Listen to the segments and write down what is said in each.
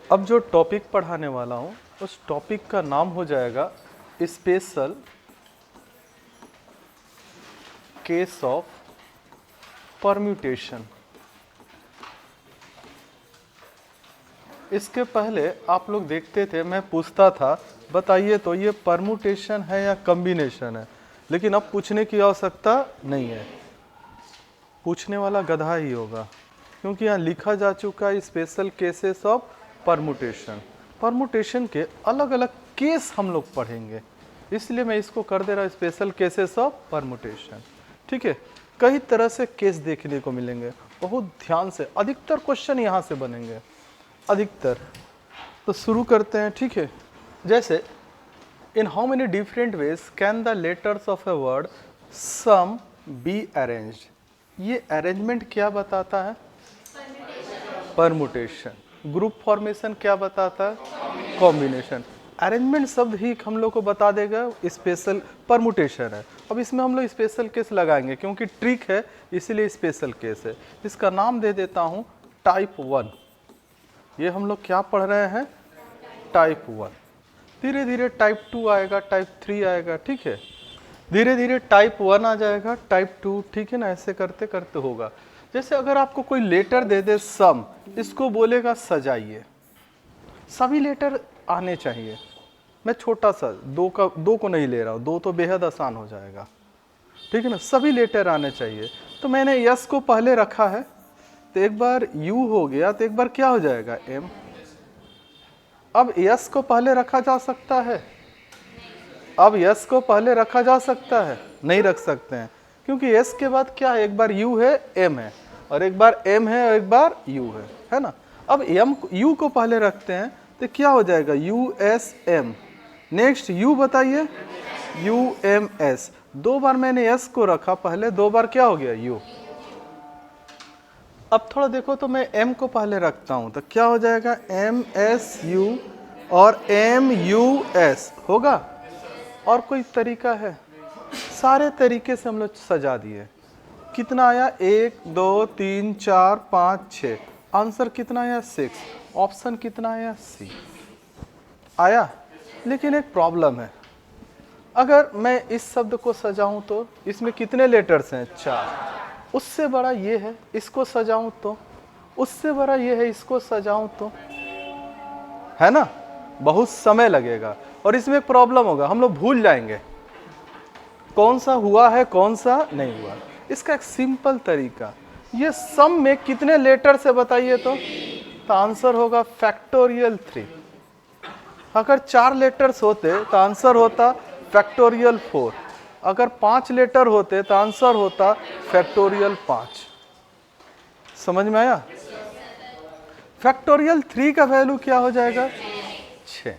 अब जो टॉपिक पढ़ाने वाला हूँ उस टॉपिक का नाम हो जाएगा स्पेशल केस ऑफ परम्यूटेशन। इसके पहले आप लोग देखते थे, मैं पूछता था बताइए तो ये परम्यूटेशन है या कॉम्बिनेशन है, लेकिन अब पूछने की आवश्यकता नहीं है, पूछने वाला गधा ही होगा, क्योंकि यहाँ लिखा जा चुका है special cases of permutation. Permutation के अलग अलग केस हम लोग पढ़ेंगे, इसलिए मैं इसको कर दे रहा हूँ स्पेशल केसेस ऑफ परम्यूटेशन। ठीक है, कई तरह से केस देखने को मिलेंगे, बहुत ध्यान से, अधिकतर क्वेश्चन यहाँ से बनेंगे, अधिकतर। तो शुरू करते हैं। ठीक है, जैसे in how many different ways can the letters of a word SUM be arranged. ये अरेंजमेंट क्या बताता है? परम्यूटेशन। ग्रुप फॉर्मेशन क्या बताता है? कॉम्बिनेशन। अरेंजमेंट शब्द ही हम लोग को बता देगा स्पेशल परम्यूटेशन है। अब इसमें हम लोग स्पेशल केस लगाएंगे, क्योंकि ट्रिक है इसीलिए स्पेशल केस है। इसका नाम दे देता हूँ टाइप 1। ये हम लोग क्या पढ़ रहे हैं? टाइप 1। धीरे धीरे टाइप 2 आएगा, टाइप 3 आएगा। ठीक है, धीरे धीरे टाइप 1 आ जाएगा, टाइप 2। ठीक है ना, ऐसे करते करते होगा। जैसे अगर आपको कोई लेटर दे दे सम, इसको बोलेगा सजाइए। सभी लेटर आने चाहिए। मैं छोटा सा दो को नहीं ले रहा हूँ, 2 तो बेहद आसान हो जाएगा। ठीक है ना, सभी लेटर आने चाहिए। तो मैंने यस को पहले रखा है, तो एक बार यू हो गया, तो एक बार क्या हो जाएगा? एम। अब यस को पहले रखा जा सकता है? अब यस को पहले रखा जा सकता है? नहीं रख सकते हैं, क्योंकि एस के बाद क्या है? एक बार यू है, एम है, और एक बार एम है, और एक बार यू है ना। अब एम यू को पहले रखते हैं, तो क्या हो जाएगा? U S M. Next you बताइए, यू एम एस। 2 बार मैंने एस को रखा पहले, 2 बार क्या हो गया? यू। अब थोड़ा देखो तो मैं एम को पहले रखता हूं, तो क्या हो जाएगा? एम एस यू और एम यू एस होगा। और कोई तरीका है? सारे तरीके से हम लोग सजा दिए। कितना आया? 1 2 3 4 5 6। आंसर कितना आया? 6। ऑप्शन कितना आया? सी आया। लेकिन एक प्रॉब्लम है, अगर मैं इस शब्द को सजाऊं तो इसमें कितने लेटर्स हैं? 4। उससे बड़ा ये है, इसको सजाऊं तो, उससे बड़ा ये है, इसको सजाऊं तो, है ना, बहुत समय लगेगा। और इसमें एक प्रॉब्लम होगा, हम लोग भूल जाएंगे कौन सा हुआ है, कौन सा नहीं हुआ। इसका एक सिंपल तरीका, ये सम में कितने लेटर से बताइए तो आंसर होगा फैक्टोरियल 3। अगर 4 लेटर्स होते तो आंसर होता फैक्टोरियल 4। अगर 5 लेटर होते तो आंसर होता फैक्टोरियल 5। समझ में आया? फैक्टोरियल 3 का वैल्यू क्या हो जाएगा? 6।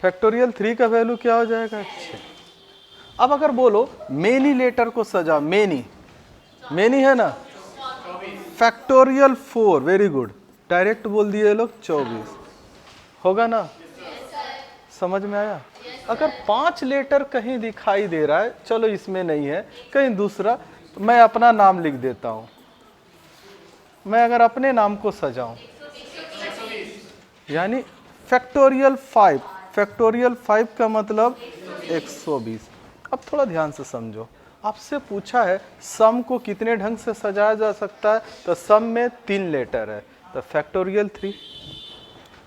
फैक्टोरियल 3 का वैल्यू क्या हो जाएगा? 6। अब अगर बोलो मेनी लेटर को सजा, मेनी है ना, फैक्टोरियल 4। वेरी गुड, डायरेक्ट बोल दिए लोग 24 होगा ना। समझ में आया? अगर 5 लेटर कहीं दिखाई दे रहा है, चलो इसमें नहीं है, कहीं दूसरा, तो मैं अपना नाम लिख देता हूं। मैं अगर अपने नाम को सजाऊं, यानी फैक्टोरियल 5। फैक्टोरियल 5 का मतलब 120। अब थोड़ा ध्यान से समझो, आपसे पूछा है सम को कितने ढंग से सजाया जा सकता है, तो सम में 3 लेटर है, तो फैक्टोरियल 3।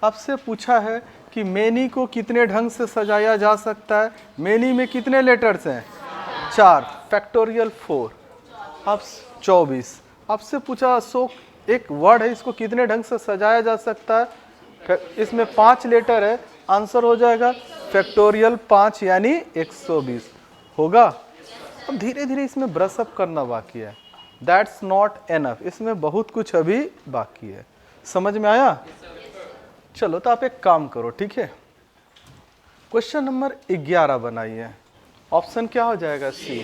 आपसे पूछा है कि मेनी को कितने ढंग से सजाया जा सकता है, मेनी में कितने लेटर्स हैं? 4, फैक्टोरियल 4। अब 24। आपसे पूछा अशोक एक वर्ड है, इसको कितने ढंग से सजाया जा सकता है, इसमें 5 लेटर है, आंसर हो जाएगा फैक्टोरियल 5 यानी 120 होगा। अब धीरे धीरे इसमें ब्रश अप करना बाकी है, दैट्स नॉट एनफ, इसमें बहुत कुछ अभी बाकी है। समझ में आया? चलो तो आप एक काम करो, ठीक है, क्वेश्चन नंबर 11 बनाइए। ऑप्शन क्या हो जाएगा? सी।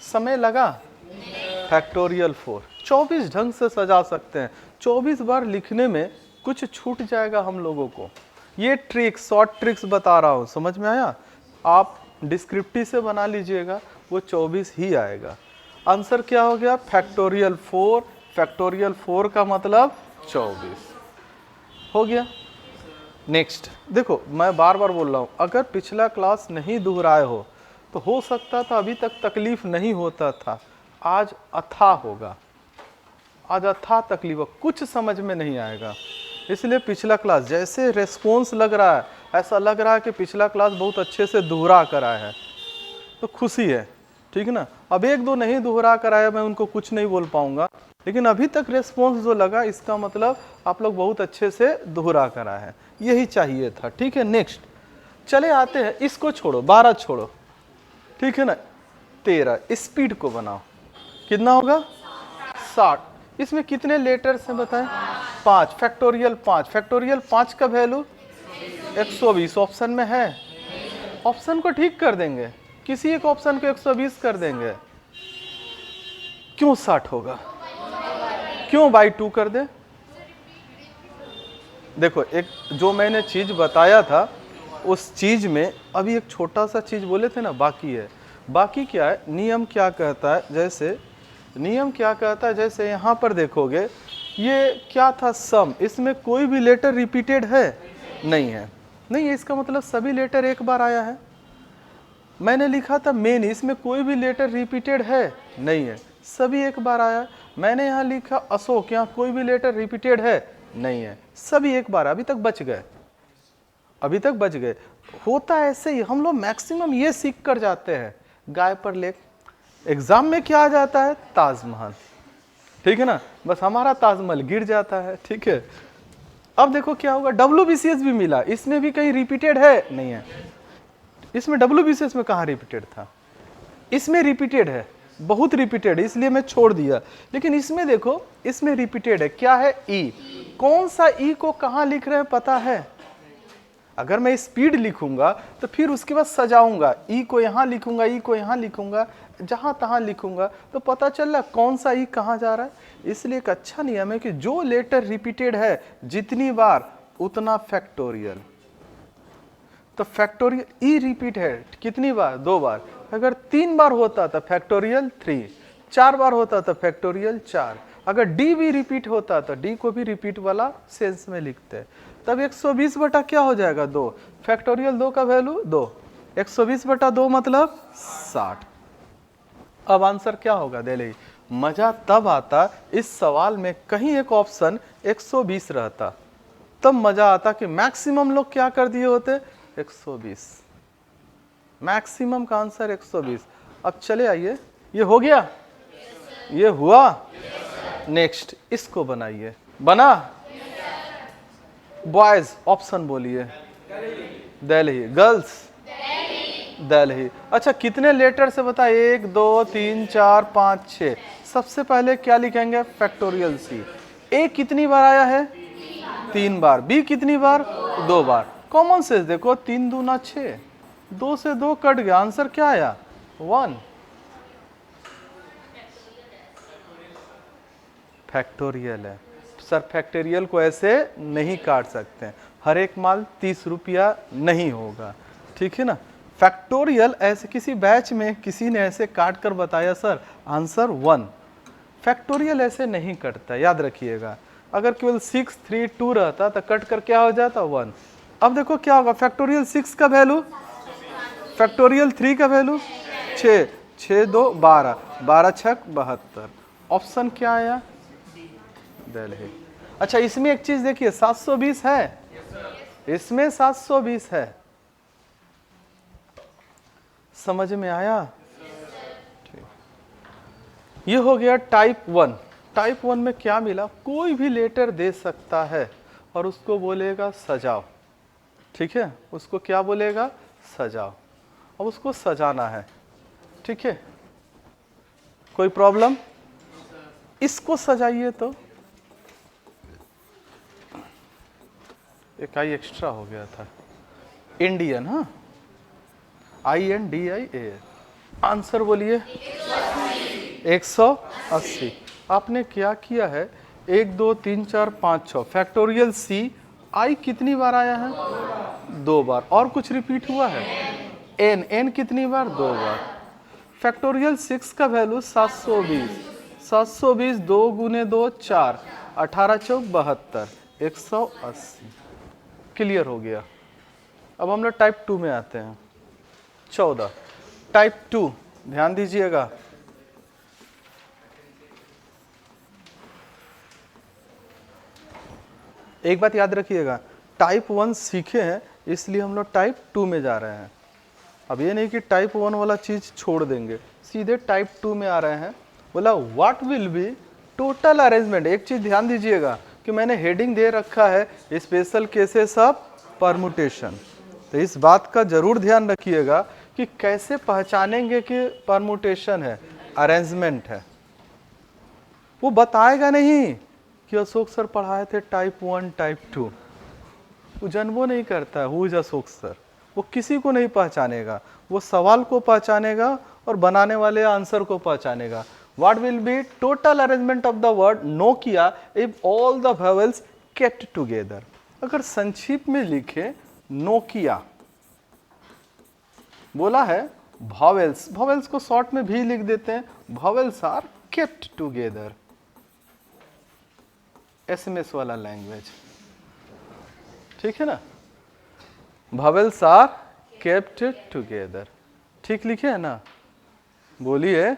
समय लगा? फैक्टोरियल 4। 24 ढंग से सजा सकते हैं, 24 बार लिखने में कुछ छूट जाएगा हम लोगों को। ये ट्रिक्स, शॉर्ट ट्रिक्स बता रहा हूँ, समझ में आया? आप डिस्क्रिप्टिव से बना लीजिएगा, वो 24 ही आएगा। आंसर क्या हो गया? फैक्टोरियल 4। फैक्टोरियल 4 का मतलब 24। हो गया। नेक्स्ट देखो, मैं बार बार बोल रहा हूँ, अगर पिछला क्लास नहीं दोहराए हो तो हो सकता था अभी तक तकलीफ नहीं होता था, आज अथाह होगा, आज अथाह तकलीफ हो, कुछ समझ में नहीं आएगा। इसलिए पिछला क्लास जैसे रेस्पॉन्स लग रहा है, ऐसा लग रहा है कि पिछला क्लास बहुत अच्छे से दोहरा कर आया है, तो खुशी है, ठीक है ना। अब एक दो नहीं दोहरा कर आया, मैं उनको कुछ नहीं बोल पाऊंगा, लेकिन अभी तक रेस्पॉन्स जो लगा, इसका मतलब आप लोग बहुत अच्छे से दोहरा कर आए हैं, यही चाहिए था, ठीक है। नेक्स्ट चले आते हैं, इसको छोड़ो, 12 छोड़ो, ठीक है ना। 13 स्पीड को बनाओ, कितना होगा 60। इसमें कितने लेटर्स हैं बताएं, 5 फैक्टोरियल 5, फैक्टोरियल 5 का वैल्यू 120 ऑप्शन में है। ऑप्शन को ठीक कर देंगे, किसी एक ऑप्शन को 120 कर देंगे, क्यों 60 होगा, क्यों बाई 2 कर दे। देखो एक जो मैंने चीज बताया था उस चीज में अभी एक छोटा सा चीज बोले थे ना, बाकी है। बाकी क्या है, नियम क्या कहता है, जैसे नियम क्या कहता है, जैसे यहाँ पर देखोगे ये क्या था सम, इसमें कोई भी लेटर रिपीटेड है नहीं है, नहीं है, इसका मतलब सभी लेटर एक बार आया है। मैंने लिखा था मेन, इसमें कोई भी लेटर रिपीटेड है नहीं है, सभी एक बार आया। मैंने यहाँ लिखा अशोक, यहाँ कोई भी लेटर रिपीटेड है नहीं है, सभी एक बार, अभी तक बच गए, अभी तक बच गए। होता है ऐसे ही, हम लोग मैक्सिमम ये सीख कर जाते हैं, गाय पर लेक, एग्जाम में क्या आ जाता है, ताजमहल, ठीक है ना, बस हमारा ताजमहल गिर जाता है, ठीक है। अब देखो क्या होगा, WBCS भी मिला, इसमें भी कहीं रिपीटेड है नहीं है, इसमें WBCS में कहाँ रिपीटेड था, इसमें रिपीटेड है, बहुत रिपीटेड है, इसलिए मैं छोड़ दिया। लेकिन इसमें देखो, इसमें रिपीटेड है, क्या है, ई। कौन सा ई को कहाँ लिख रहे हैं पता है, अगर मैं स्पीड लिखूंगा तो फिर उसके बाद सजाऊंगा, ई को यहाँ लिखूंगा, ई को यहाँ लिखूंगा, जहां तहां लिखूंगा, तो पता चल रहा कौन सा ई कहाँ जा रहा है। इसलिए एक अच्छा नियम है कि जो लेटर रिपीटेड है जितनी बार उतना फैक्टोरियल। तो फैक्टोरियल ई रिपीट है कितनी बार, 2 बार, अगर 3 बार होता तो फैक्टोरियल 3, 4 बार होता तो फैक्टोरियल 4, अगर डी भी रिपीट होता तो डी को भी रिपीट वाला सेंस में लिखते हैं, तब 120 बटा क्या हो जाएगा 2, फैक्टोरियल 2 का वैल्यू 2, 120 बटा 2 मतलब 60। अब आंसर क्या होगा दे ले। मजा तब आता इस सवाल में कहीं एक ऑप्शन 120 रहता, तब मजा आता कि मैक्सिमम लोग क्या कर दिए होते 120, मैक्सिमम का आंसर 120। अब चले आइए, ये हो गया, ये हुआ। नेक्स्ट इसको बनाइए, बना। बॉयज ऑप्शन बोलिए, दिल्ली, गर्ल्स दिल्ली। अच्छा कितने लेटर से बता, 1 2 3 4 5 6। सबसे पहले क्या लिखेंगे, फैक्टोरियल सी। ए कितनी बार आया है, 3 बार, बी कितनी बार, 2 बार। कॉमन सेंस देखो, 3 दूना 6, 2 से 2 कट गया, आंसर क्या आया 1। फैक्टोरियल है सर, फैक्टोरियल को ऐसे नहीं काट सकते हैं, हर एक माल 30 रुपया नहीं होगा, ठीक है ना। फैक्टोरियल ऐसे किसी बैच में किसी ने ऐसे काट कर बताया सर आंसर 1, फैक्टोरियल ऐसे नहीं कटता, याद रखिएगा। अगर केवल 6 3 2 रहता तो कट कर क्या हो जाता 1। अब देखो क्या होगा, फैक्टोरियल 6 का वैल्यू, फैक्टोरियल 3 का वैल्यू 6, 6 2 12, 12 6 72। ऑप्शन क्या आया, दिल्ली। अच्छा इसमें एक चीज देखिए, 720 है, इसमें 720 है, समझ में आया। ये हो गया टाइप 1। टाइप 1 में क्या मिला, कोई भी लेटर दे सकता है और उसको बोलेगा सजाओ, ठीक है, उसको क्या बोलेगा सजाओ, अब उसको सजाना है, ठीक है, कोई प्रॉब्लम। इसको सजाइए तो एक आई एक्स्ट्रा हो गया था, इंडियन, हाँ INDIA। आंसर बोलिए 180। आपने क्या किया है, 1 2 3 4 5 6, फैक्टोरियल सी आई कितनी बार आया है 2 बार, और कुछ रिपीट हुआ है, एन कितनी बार 2 बार। फैक्टोरियल 6 का वैल्यू 720, 720 2 गुने 2 4, 18 चौक 72, 180। क्लियर हो गया। अब हम लोग टाइप 2 में आते हैं। 14 टाइप 2, ध्यान दीजिएगा। एक बात याद रखिएगा, टाइप 1 सीखे हैं इसलिए हम लोग टाइप 2 में जा रहे हैं। अब ये नहीं कि टाइप 1 वाला चीज छोड़ देंगे, सीधे टाइप 2 में आ रहे हैं। बोला what will be total arrangement. एक चीज ध्यान दीजिएगा कि मैंने हेडिंग दे रखा है स्पेशल केसेस ऑफ परमुटेशन। तो इस बात का जरूर ध्यान रखिएगा कि कैसे पहचानेंगे कि परमुटेशन है, अरेंजमेंट है। वो बताएगा नहीं कि अशोक सर पढ़ाए थे टाइप 1 टाइप 2, वो जनबो नहीं करता है हु इज अशोक सर। वो किसी को नहीं पहचानेगा, वो सवाल को पहचानेगा और बनाने वाले आंसर को पहचानेगा। What will be total arrangement of the word Nokia if all the vowels kept together. अगर संक्षिप्त में लिखे नोकिया, बोला है वोवेल्स, वोवेल्स को शॉर्ट में भी लिख देते हैं, vowels are kept together. SMS वाला लैंग्वेज, ठीक है ना। वोवेल्स आर केप्ट टुगेदर, ठीक लिखे है ना, बोलिए।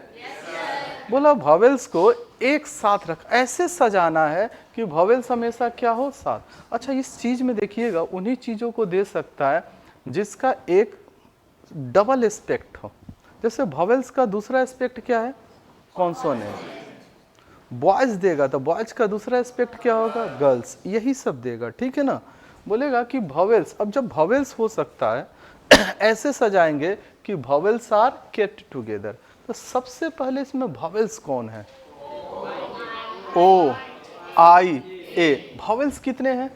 बोला वोवेल्स को एक साथ रख, ऐसे सजाना है कि वोवेल्स हमेशा क्या हो, साथ। अच्छा, इस चीज में देखिएगा उन्हीं चीजों को दे सकता है जिसका एक डबल एस्पेक्ट हो। जैसे वोवेल्स का दूसरा एस्पेक्ट क्या है, कॉन्सोनेंट। बॉयज देगा तो बॉयज का दूसरा एस्पेक्ट क्या होगा, गर्ल्स, यही सब देगा, ठीक है ना। बोलेगा कि वोवेल्स, अब जब वोवेल्स हो सकता है ऐसे सजाएंगे कि वोवेल्स आर केप्ट टुगेदर। तो सबसे पहले इसमें वोवेल्स कौन है, ओ आई ए। वोवेल्स कितने हैं,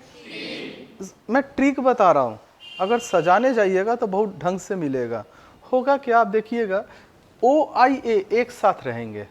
मैं ट्रिक बता रहा हूं, अगर सजाने जाइएगा तो बहुत ढंग से मिलेगा। होगा क्या, आप देखिएगा ओ आई ए एक साथ रहेंगे,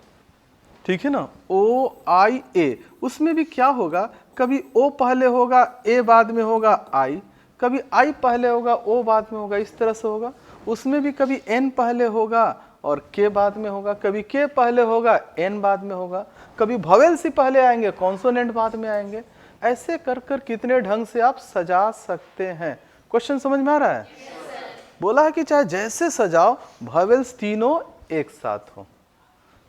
ठीक है ना, ओ आई ए। उसमें भी क्या होगा, कभी ओ पहले होगा ए बाद में होगा आई, कभी आई पहले होगा ओ बाद में होगा, इस तरह से होगा। उसमें भी कभी एन पहले होगा और के बाद में होगा, कभी के पहले होगा एन बाद में होगा, कभी वोवेल्स ही पहले आएंगे कॉन्सोनेंट बाद में आएंगे। ऐसे कर कर कितने ढंग से आप सजा सकते हैं। क्वेश्चन समझ में आ रहा है। बोला है कि चाहे जैसे सजाओ वोवेल्स तीनों एक साथ हो,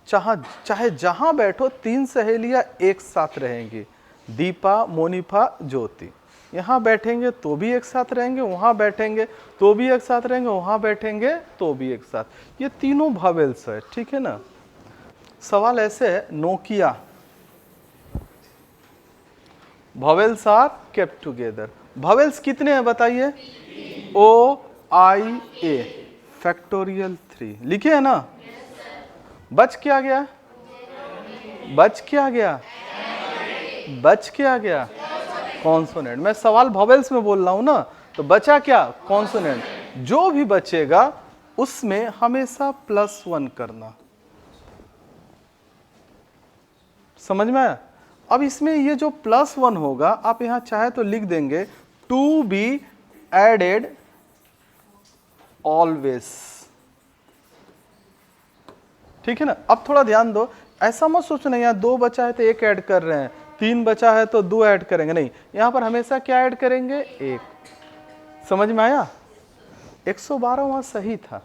चाहे जहां बैठो तीन सहेलियां एक साथ रहेंगी, दीपा मोनिफा ज्योति। यहाँ बैठेंगे तो भी एक साथ रहेंगे, वहां बैठेंगे तो भी एक साथ रहेंगे, वहां बैठेंगे तो भी एक साथ। ये तीनों वोवेल्स है, ठीक है ना। सवाल ऐसे है, Nokia vowels are kept together. Vowels कितने हैं बताइए, ओ आई ए फैक्टोरियल 3 लिखे है ना। बच क्या गया, बच क्या गया, बच क्या गया, कॉन्सोनेंट। मैं सवाल वोवेल्स में बोल रहा हूं ना, तो बचा क्या, कॉन्सोनेंट। जो भी बचेगा उसमें हमेशा +1 करना, समझ में आया। अब इसमें ये जो +1 होगा, आप यहां चाहे तो लिख देंगे टू बी एडेड ऑलवेज, ठीक है ना। अब थोड़ा ध्यान दो, ऐसा मत सोचना यहाँ 2 बचा है तो 1 ऐड कर रहे हैं, 3 बचा है तो 2 ऐड करेंगे, नहीं, यहां पर हमेशा क्या ऐड करेंगे, 1। समझ में आया। 112 वहां सही था।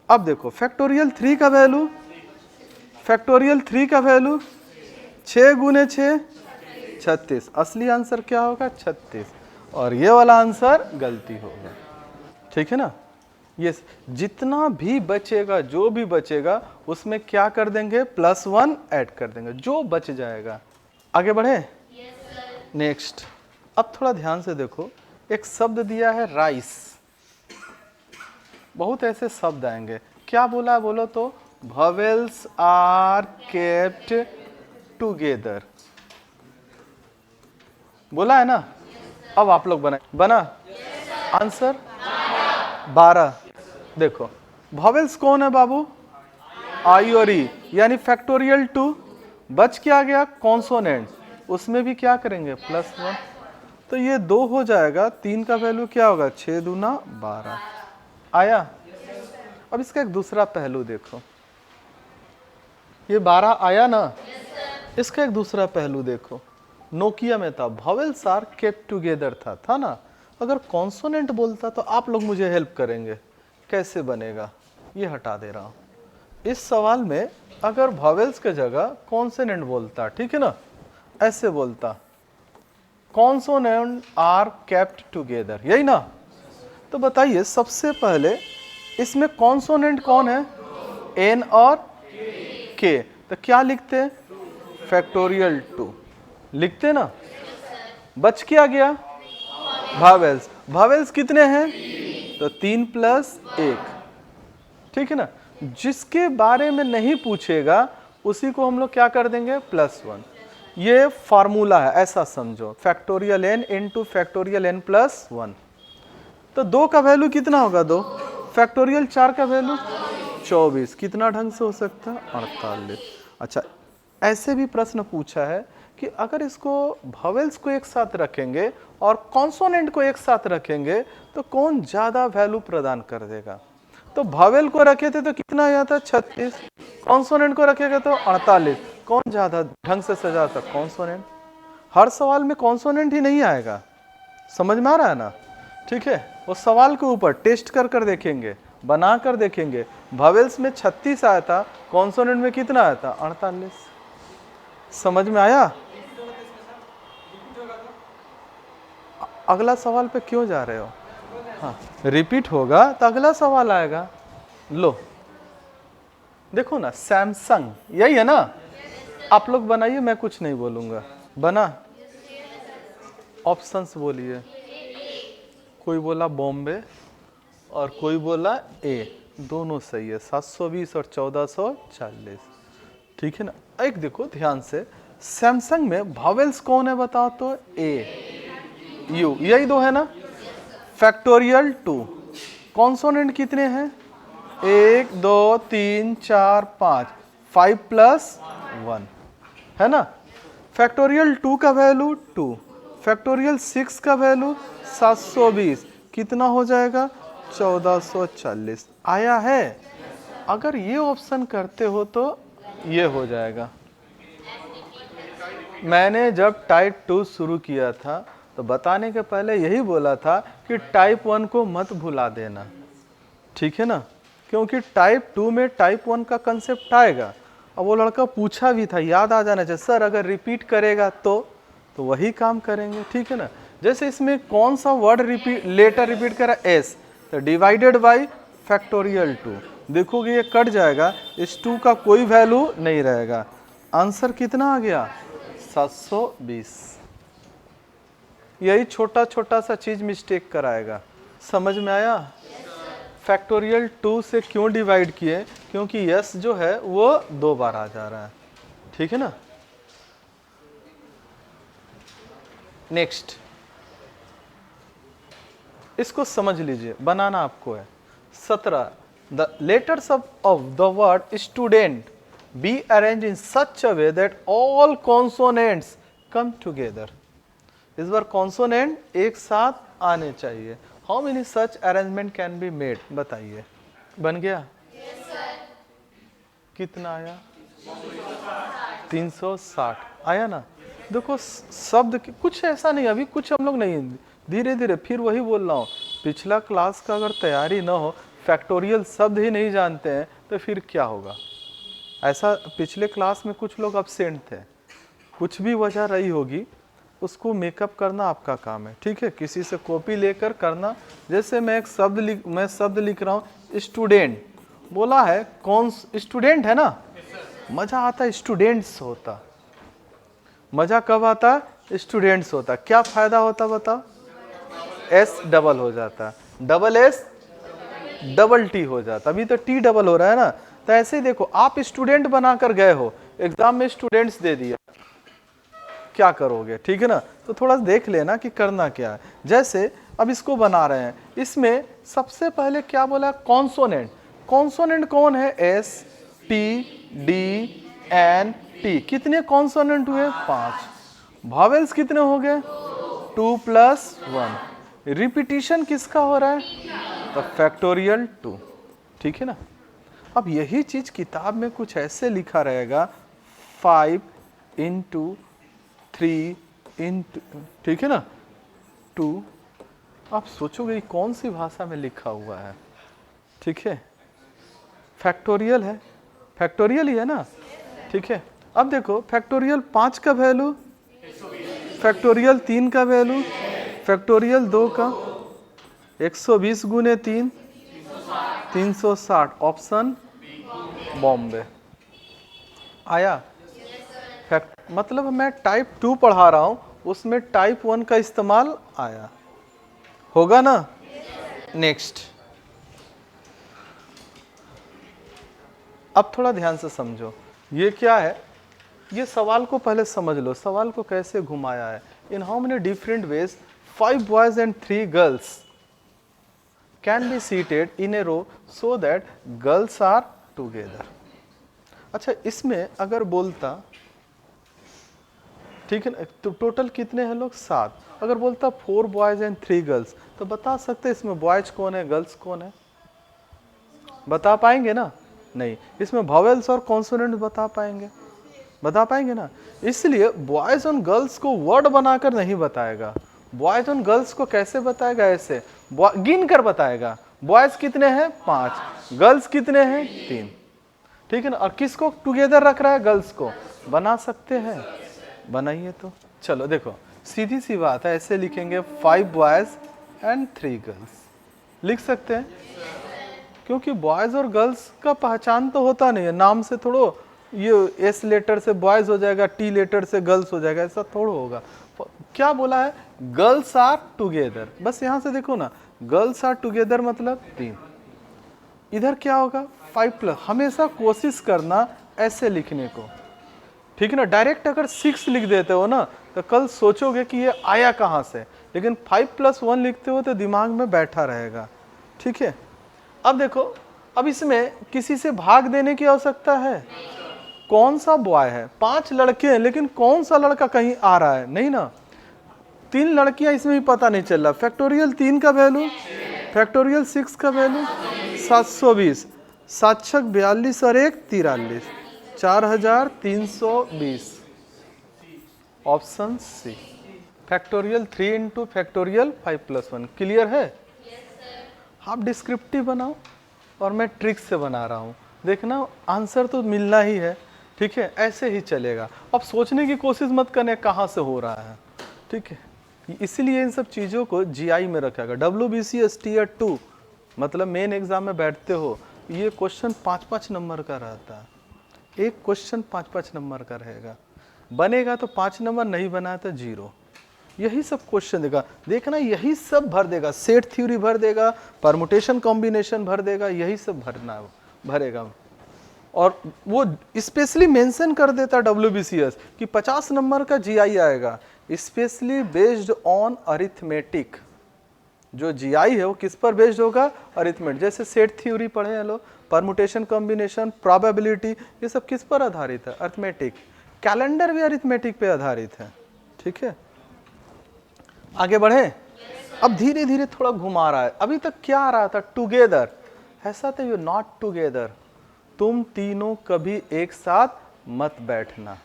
अब देखो फैक्टोरियल 3 का वैल्यू, फैक्टोरियल 3 का वैल्यू 6 गुने 6 36। असली आंसर क्या होगा, 36, और ये वाला आंसर गलती होगा, ठीक है ना। ये जितना भी बचेगा, जो भी बचेगा उसमें क्या कर देंगे, +1 ऐड कर देंगे, जो बच जाएगा। आगे बढ़े, नेक्स्ट। अब थोड़ा ध्यान से देखो, एक शब्द दिया है राइस। बहुत ऐसे शब्द आएंगे, क्या बोला है बोलो तो, वोवेल्स आर केप्ट टुगेदर, बोला है ना। अब आप लोग बना आंसर 12। देखो वोवेल्स कौन है बाबू, आई और ई, यानी फैक्टोरियल 2। बच क्या गया, कॉन्सोनेंट, उसमें भी क्या करेंगे, +1। तो ये 2 हो जाएगा, 3 का वैल्यू क्या होगा, 6 दूना 12 आया। अब इसका एक दूसरा पहलू देखो, ये 12 आया ना, इसका एक दूसरा पहलू देखो। नोकिया में था, वॉवेल्स आर केप्ट टुगेदर था ना। अगर कॉन्सोनेंट बोलता तो आप लोग मुझे हेल्प करेंगे, कैसे बनेगा, ये हटा दे रहा हूँ। इस सवाल में अगर वॉवेल्स के जगह कॉन्सोनेंट बोलता, ठीक है ना, ऐसे बोलता, कॉन्सोनेंट आर केप्ट टुगेदर, यही ना। तो बताइए सबसे पहले इसमें कॉन्सोनेंट कौन है, एन और के, तो क्या लिखते हैं, फैक्टोरियल 2 लिखते ना। बच क्या गया, भावेल्स। भावेल्स कितने हैं, तो 3 + 1, ठीक है ना। जिसके बारे में नहीं पूछेगा उसी को हम लोग क्या कर देंगे, +1। ये फार्मूला है, ऐसा समझो, factorial n into factorial n + 1। तो 2 का वैल्यू कितना होगा, 2, फैक्टोरियल 4 का वैल्यू 24, कितना ढंग से हो सकता है, 48। अच्छा, ऐसे भी प्रश्न पूछा है कि अगर इसको वॉवेल्स को एक साथ रखेंगे और कॉन्सोनेंट को एक साथ रखेंगे तो कौन ज्यादा वैल्यू प्रदान कर देगा। तो वॉवेल को रखे थे तो कितना आया था, 36, कॉन्सोनेंट को रखेगा तो 48, कौन ज्यादा ढंग से सजा सकता, कॉन्सोनेंट। हर सवाल में कॉन्सोनेंट ही नहीं आएगा, समझ में आ रहा है ना, ठीक है। वो सवाल के ऊपर टेस्ट कर कर देखेंगे, बना कर देखेंगे। वॉवेल्स में 36 आया था, कॉन्सोनेंट में कितना आया था, 48। समझ में आया। अगला सवाल पे क्यों जा रहे हो, हाँ रिपीट होगा तो अगला सवाल आएगा। लो देखो ना, सैमसंग, यही है ना। आप लोग बनाइए, मैं कुछ नहीं बोलूंगा, बना। ऑप्शंस बोलिए। कोई बोला बॉम्बे और कोई बोला ए, दोनों सही है, 720 और 1440, ठीक है ना। एक देखो ध्यान से, सैमसंग में वॉवेल्स कौन है बताओ तो, ए यू, यही दो है ना, फैक्टोरियल 2। कॉन्सोनेंट कितने हैं, 1 2 3 4 5, 5 + 1 है ना। फैक्टोरियल 2 का वैल्यू 2, फैक्टोरियल 6 का वैल्यू 720, कितना हो जाएगा, 1440 आया है। अगर ये ऑप्शन करते हो तो ये हो जाएगा। मैंने जब टाइप 2 शुरू किया था तो बताने के पहले यही बोला था कि टाइप 1 को मत भुला देना, ठीक है ना, क्योंकि टाइप 2 में टाइप 1 का कंसेप्ट आएगा। और वो लड़का पूछा भी था, याद आ जाना चाहिए, सर अगर रिपीट करेगा तो वही काम करेंगे, ठीक है ना। जैसे इसमें कौन सा वर्ड रिपीट, लेटर रिपीट करा, एस, तो डिवाइडेड बाई फैक्टोरियल 2, देखोगे ये कट जाएगा, इस 2 का कोई वैल्यू नहीं रहेगा। आंसर कितना आ गया, 720। यही छोटा छोटा सा चीज मिस्टेक कराएगा, समझ में आया। फैक्टोरियल 2 से क्यों डिवाइड किए, क्योंकि यस जो है वो 2 बार आ जा रहा है, ठीक है ना। नेक्स्ट, इसको समझ लीजिए, बनाना आपको है। 17, the letters of the word student be arrange in such a way that all consonants come together. इस बार कॉन्सोनेंट एक साथ आने चाहिए। How many such arrangement can be made, बताइए। बन गया, कितना आया, 360 आया ना। देखो शब्द कुछ ऐसा नहीं, अभी कुछ हम लोग नहीं, धीरे धीरे, फिर वही बोल रहा हूँ, पिछला क्लास का अगर तैयारी ना हो, फैक्टोरियल शब्द ही नहीं जानते हैं तो फिर क्या होगा। ऐसा पिछले क्लास में कुछ लोग अब्सेंट थे, कुछ भी वजह रही होगी, उसको मेकअप करना आपका काम है, ठीक है, किसी से कॉपी लेकर करना। जैसे मैं एक शब्द लिख रहा हूँ, स्टूडेंट बोला है, कौन स्टूडेंट है ना, मजा आता स्टूडेंट्स होता, मजा कब आता, स्टूडेंट्स होता, क्या फायदा होता बताओ, एस डबल हो जाता, डबल एस डबल टी हो जाता, अभी तो टी डबल हो रहा है ना। तो ऐसे ही देखो, आप स्टूडेंट बनाकर गए हो, एग्जाम में स्टूडेंट्स दे दिया, क्या करोगे, ठीक है ना। तो थोड़ा देख लेना कि करना क्या है। जैसे अब इसको बना रहे हैं, इसमें सबसे पहले क्या बोला, कॉन्सोनेंट। कॉन्सोनेंट कौन है, S T D N T, कितने कॉन्सोनेंट हुए, 5। वॉवेल्स कितने हो गए, 2 + 1। रिपीटिशन किसका हो रहा है, तो फैक्टोरियल 2, ठीक है ना। अब यही चीज किताब में कुछ ऐसे लिखा रहेगा, 5 × 3 इन, ठीक है ना, 2। आप सोचोगे ये कौन सी भाषा में लिखा हुआ है, ठीक है, फैक्टोरियल है, फैक्टोरियल ही है ना, ठीक है। अब देखो फैक्टोरियल 5 का वैल्यू, फैक्टोरियल 3 का वैल्यू, फैक्टोरियल 2 का 120 गुने 3 360, ऑप्शन बॉम्बे आया। फैक्ट मतलब मैं टाइप 2 पढ़ा रहा हूं, उसमें टाइप 1 का इस्तेमाल आया होगा ना। नेक्स्ट, अब थोड़ा ध्यान से समझो ये क्या है, ये सवाल को पहले समझ लो, सवाल को कैसे घुमाया है। In how many different ways 5 boys and 3 girls can be seated in a row so that girls are together. अच्छा, इसमें अगर बोलता, ठीक है ना, तो टोटल कितने हैं लोग, 7। अगर बोलता 4 बॉयज एंड 3 गर्ल्स, तो बता सकते इसमें बॉयज कौन है, गर्ल्स कौन है, बता पाएंगे ना, नहीं। इसमें वॉवेल्स और कॉन्सोनेंट बता पाएंगे, बता पाएंगे ना। इसलिए बॉयज और गर्ल्स को वर्ड बनाकर नहीं बताएगा, बॉयज और गर्ल्स को कैसे बताएगा, ऐसे गिन कर बताएगा। बॉयज कितने हैं, 5, गर्ल्स कितने हैं, 3, ठीक है ना। और किसको टुगेदर रख रहा है, गर्ल्स को। बना सकते हैं, बनाइए तो। चलो देखो, सीधी सी बात है, ऐसे लिखेंगे 5 बॉयज एंड 3 गर्ल्स, लिख सकते हैं, क्योंकि बॉयज और गर्ल्स का पहचान तो होता नहीं है, नाम से थोड़ो ये एस लेटर से बॉयज हो जाएगा, टी लेटर से गर्ल्स हो जाएगा, ऐसा थोड़ा होगा। क्या बोला है, गर्ल्स आर टुगेदर, बस यहां से देखो ना, गर्ल्स आर टुगेदर मतलब 3, इधर क्या होगा 5+। हमेशा कोशिश करना ऐसे लिखने को, ठीक है ना। डायरेक्ट अगर 6 लिख देते हो ना, तो कल सोचोगे कि ये आया कहाँ से, लेकिन 5+1 लिखते हो तो दिमाग में बैठा रहेगा, ठीक है। अब देखो, अब इसमें किसी से भाग देने की आवश्यकता है, कौन सा बॉय है, 5 लड़के हैं, लेकिन कौन सा लड़का कहीं आ रहा है, नहीं ना। 3 लड़कियां, इसमें भी पता नहीं चल रहा। फैक्टोरियल 3 का वैल्यू, फैक्टोरियल 6 का वैल्यू 720, 7 छक 42 और 1 43, 4320, option C. Factorial 3 into factorial 5+1, clear है। आप डिस्क्रिप्टिव बनाओ और मैं ट्रिक से बना रहा हूँ, देखना आंसर तो मिलना ही है, ठीक है, ऐसे ही चलेगा। अब सोचने की कोशिश मत करने कहाँ से हो रहा है, ठीक है। इसीलिए इन सब चीज़ों को जीआई में रखा गया। WBCS Tier 2 मतलब मेन एग्जाम में बैठते हो, ये क्वेश्चन 5-5 नंबर का रहता है, एक क्वेश्चन 5-5 नंबर का रहेगा, बनेगा तो 5 नंबर, नहीं बना तो 0। यही सब क्वेश्चन देगा, देखना यही सब भर देगा, सेट थ्योरी भर देगा, परमुटेशन कॉम्बिनेशन भर देगा, यही सब भरेगा। और वो स्पेशली मेंशन कर देता WBCS कि 50 नंबर का जीआई आएगा, स्पेशली बेस्ड ऑन अरिथमेटिक। जो जीआई है वो किस पर बेस्ड होगा, अरिथमेटिक। जैसे सेट थ्योरी पढ़े हैं लोग, परमुटेशन कॉम्बिनेशन, प्रोबेबिलिटी, ये सब किस पर आधारित है, अरिथमेटिक। कैलेंडर भी अरिथमेटिक पे आधारित है, ठीक है। आगे बढ़े, अब धीरे धीरे थोड़ा घुमा रहा है। अभी तक क्या आ रहा था, टुगेदर, ऐसा था यू नॉट टुगेदर, तुम तीनों कभी एक साथ मत बैठना,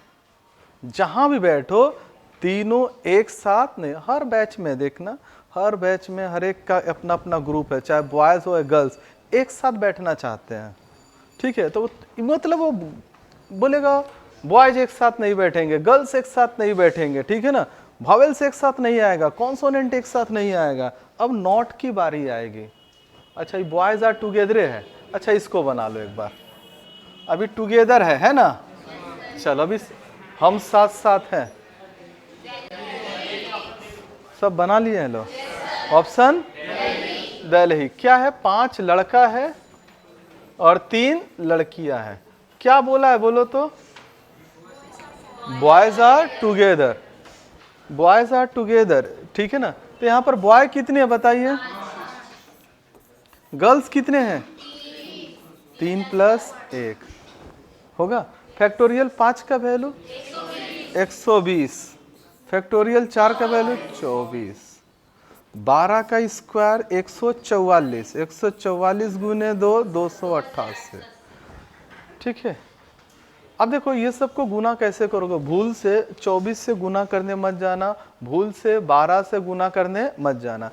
जहां भी बैठो तीनों एक साथ नहीं। हर बैच में देखना, हर बैच में हर एक का अपना अपना ग्रुप है, चाहे बॉयज हो या गर्ल्स, एक साथ बैठना चाहते हैं, ठीक है। तो मतलब वो बोलेगा बॉयज एक साथ नहीं बैठेंगे, गर्ल्स एक साथ नहीं बैठेंगे, ठीक है ना, वॉवेल्स एक साथ नहीं आएगा, कॉन्सोनेंट एक साथ नहीं आएगा। अब नॉट की बारी आएगी। अच्छा, ये बॉयज आर टुगेदर है, अच्छा इसको बना लो एक बार, अभी टुगेदर है ना। चलो अभी हम साथ साथ हैं, सब बना लिए हैं लोग। ऑप्शन दिल्ली क्या है, 5 लड़का है और 3 लड़कियां हैं। क्या बोला है, बोलो तो, boys are together, boys are together, ठीक है ना। तो यहां पर बॉय कितने हैं बताइए, गर्ल्स कितने हैं, 3 + 1 होगा। फैक्टोरियल 5 का वैल्यू 120, फैक्टोरियल 4 का वैल्यू 24, 12 का स्क्वायर 144, 144 गुने 2 288, ठीक है। अब देखो ये सबको गुना कैसे करोगे, भूल से 24 से गुना करने मत जाना, भूल से 12 से गुना करने मत जाना।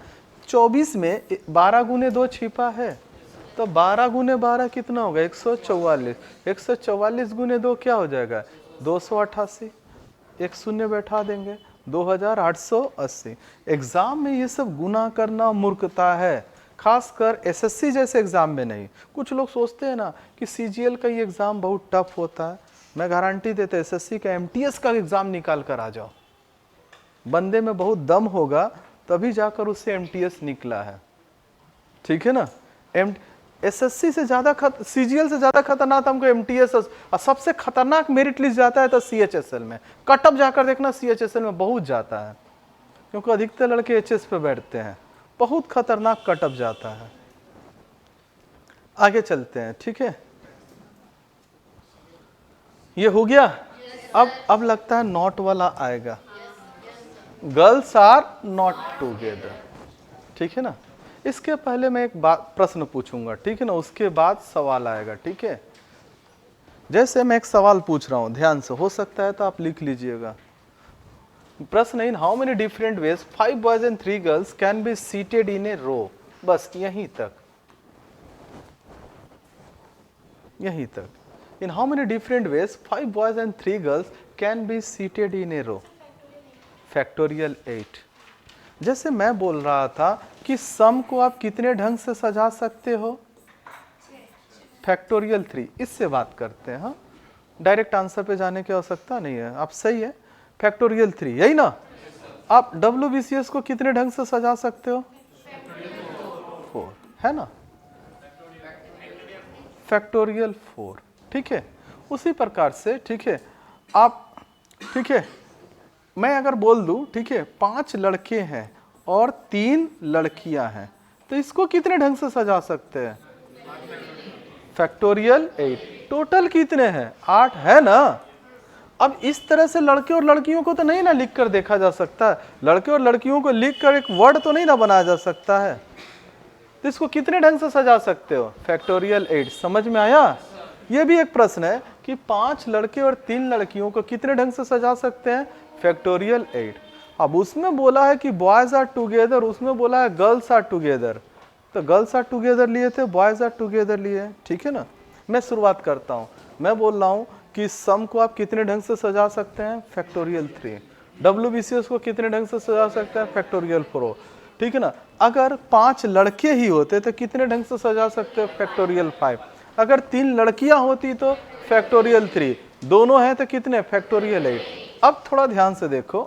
24 में 12 गुने 2 छिपा है, तो 12 गुने 12 कितना होगा 144। 144 गुने 2 क्या हो जाएगा 288, एक शून्य बैठा देंगे 2880। एग्जाम में ये सब गुना करना मूर्खता है, खासकर एसएससी जैसे एग्जाम में नहीं। कुछ लोग सोचते हैं ना कि सीजीएल का ये एग्जाम बहुत टफ होता है, मैं गारंटी देता हूं एसएससी का एमटीएस का एग्जाम निकाल कर आ जाओ, बंदे में बहुत दम होगा तभी जाकर उससे एमटीएस निकला है, ठीक है ना। एसएससी से ज्यादा सीजीएल से ज्यादा खतरनाक हमको एमटीएस, और सबसे खतरनाक मेरिट लिस्ट जाता है तो सीएचएसएल में। कटअप जाकर देखना सीएचएसएल में बहुत जाता है, क्योंकि अधिकतर लड़के एचएस पे बैठते हैं, बहुत खतरनाक कटअप जाता है। आगे चलते हैं, ठीक है, ये हो गया। अब लगता है नॉट वाला आएगा, गर्ल्स आर नॉट टुगेदर, ठीक है ना। इसके पहले मैं एक बात प्रश्न पूछूंगा, ठीक है ना, उसके बाद सवाल आएगा, ठीक है। जैसे मैं एक सवाल पूछ रहा हूं, ध्यान से, हो सकता है तो आप लिख लीजिएगा। प्रश्न in how many different ways 5 boys and 3 girls can be seated in a row, बस यहीं तक, यहीं तक। In how many different ways 5 boys and 3 girls can be seated in a row, factorial 8। जैसे मैं बोल रहा था कि सम को आप कितने ढंग से सजा सकते हो, फैक्टोरियल 3। इससे बात करते हैं, हाँ, डायरेक्ट आंसर पे जाने की आवश्यकता नहीं है, आप सही है, फैक्टोरियल 3, यही ना। आप WBCS को कितने ढंग से सजा सकते हो, 4, है ना, फैक्टोरियल 4, ठीक है। उसी प्रकार से, ठीक है, आप, ठीक है, मैं अगर बोल दूं, ठीक है, 5 लड़के हैं और 3 लड़कियां हैं, तो इसको कितने ढंग से सजा सकते हैं, फैक्टोरियल 8। टोटल कितने हैं, 8 है ना। अब इस तरह से लड़के और लड़कियों को तो नहीं ना लिख कर देखा जा सकता है, लड़के और लड़कियों को लिख कर एक वर्ड तो नहीं ना बनाया जा सकता है, तो इसको कितने ढंग से सजा सकते हो, फैक्टोरियल 8। समझ में आया। यह भी एक प्रश्न है कि 5 लड़के और 3 लड़कियों को कितने ढंग से सजा सकते हैं, फैक्टोरियल 8। अब उसमें बोला है कि बॉयज आर टुगेदर, उसमें बोला है गर्ल्स आर टुगेदर, तो गर्ल्स आर टुगेदर लिए थे, बॉयज आर टुगेदर लिए, ठीक है ना। मैं शुरुआत करता हूं, मैं बोल रहा हूं कि सम को आप कितने ढंग से सजा सकते हैं, फैक्टोरियल 3। WBCS को कितने ढंग से सजा सकते हैं, फैक्टोरियल 4, ठीक है ना। अगर 5 लड़के ही होते तो कितने ढंग से सजा सकते हैं, फैक्टोरियल 5। अगर 3 लड़कियां होती तो फैक्टोरियल 3, दोनों हैं तो कितने, फैक्टोरियल 8। अब थोड़ा ध्यान से देखो,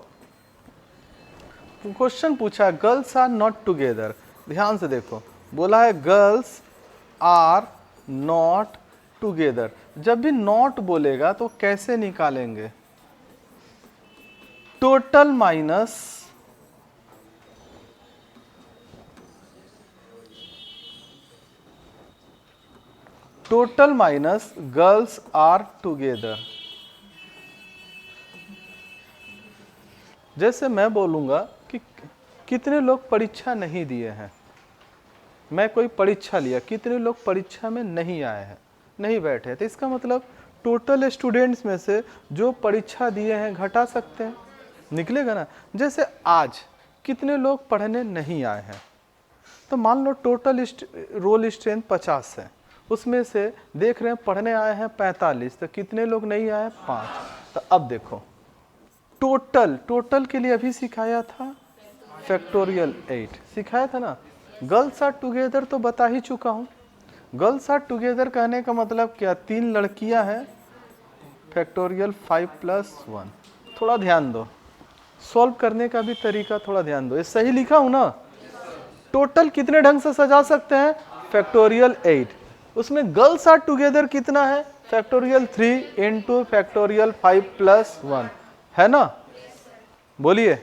क्वेश्चन पूछा गर्ल्स आर नॉट टुगेदर, ध्यान से देखो, बोला है गर्ल्स आर नॉट टुगेदर। जब भी नॉट बोलेगा तो कैसे निकालेंगे, total minus girls are together. जैसे मैं बोलूंगा कि कितने लोग परीक्षा नहीं दिए हैं, मैं कोई परीक्षा लिया, कितने लोग परीक्षा में नहीं आए हैं, नहीं बैठे, तो इसका मतलब टोटल स्टूडेंट्स में से जो परीक्षा दिए हैं घटा सकते हैं, निकलेगा ना। जैसे आज कितने लोग पढ़ने नहीं आए हैं, तो मान लो टोटल रोल स्ट्रेंथ 50 है, उसमें से देख रहे हैं पढ़ने आए हैं 45, तो कितने लोग नहीं आए, 5। तो अब देखो टोटल के लिए अभी सिखाया था फैक्टोरियल 8 सिखाया था ना। गर्ल्स आर टुगेदर तो बता ही चुका हूँ, गर्ल्स आर टुगेदर कहने का मतलब क्या, 3 लड़कियां हैं, फैक्टोरियल 5 + 1। थोड़ा ध्यान दो, सॉल्व करने का भी तरीका थोड़ा ध्यान दो, ये सही लिखा हूं ना। टोटल कितने ढंग से सजा सकते हैं, फैक्टोरियल 8। उसमें गर्ल्स आर टुगेदर कितना है, फैक्टोरियल 3 × फैक्टोरियल 5 + 1, है ना, बोलिए।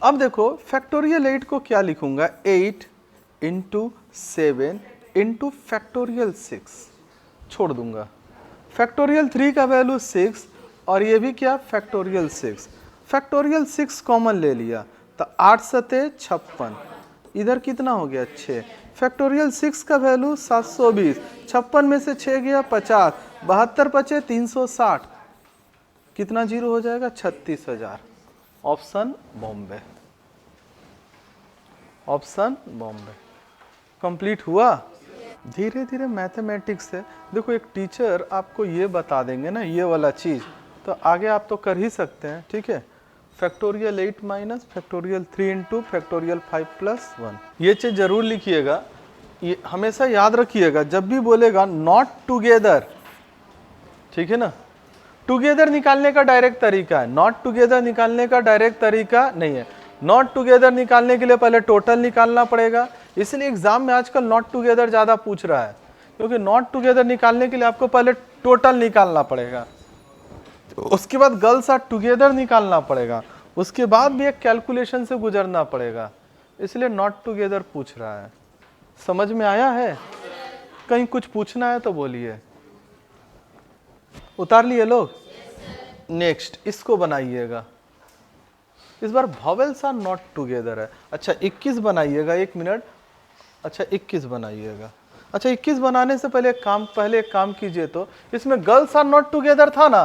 अब देखो फैक्टोरियल 8 को क्या लिखूंगा, 8 × 7 × फैक्टोरियल 6, छोड़ दूंगा। फैक्टोरियल 3 का वैल्यू 6 और ये भी क्या, फैक्टोरियल 6। फैक्टोरियल 6 कॉमन ले लिया तो 8 × 7 = 56, इधर कितना हो गया 6। फैक्टोरियल 6 का वैल्यू 720, 56 में से 6 गया 50, 72 बचे 360, कितना जीरो हो जाएगा 36,000। Option Bombay, option Bombay. Complete हुआ। धीरे धीरे मैथमेटिक्स है, देखो एक टीचर आपको ये बता देंगे ना ये वाला चीज़, तो आगे आप तो कर ही सकते हैं, ठीक है। Factorial 8 minus factorial 3 into factorial 5 plus 1, ये चीज़ जरूर लिखिएगा। ये हमेशा याद रखिएगा, जब भी बोलेगा नॉट टुगेदर, ठीक है ना, टुगेदर निकालने का डायरेक्ट तरीका है, नॉट टुगेदर निकालने का डायरेक्ट तरीका नहीं है। नॉट टुगेदर निकालने के लिए पहले टोटल निकालना पड़ेगा, इसलिए एग्जाम में आजकल नॉट टुगेदर ज़्यादा पूछ रहा है, क्योंकि नॉट टुगेदर निकालने के लिए आपको पहले टोटल निकालना पड़ेगा, उसके बाद गर्ल्स आर टुगेदर निकालना पड़ेगा, उसके बाद भी एक कैलकुलेशन से गुजरना पड़ेगा, इसलिए नॉट टुगेदर पूछ रहा है। समझ में आया है? कहीं कुछ पूछना है तो बोलिए। उतार लिए लोग? नेक्स्ट इसको बनाइएगा, इस बार वॉवेल्स आर नॉट टुगेदर है। अच्छा 21 बनाइएगा, 1 मिनट। अच्छा 21 बनाइएगा। अच्छा 21 बनाने से पहले एक काम कीजिए, तो इसमें गर्ल्स आर नॉट टुगेदर था ना,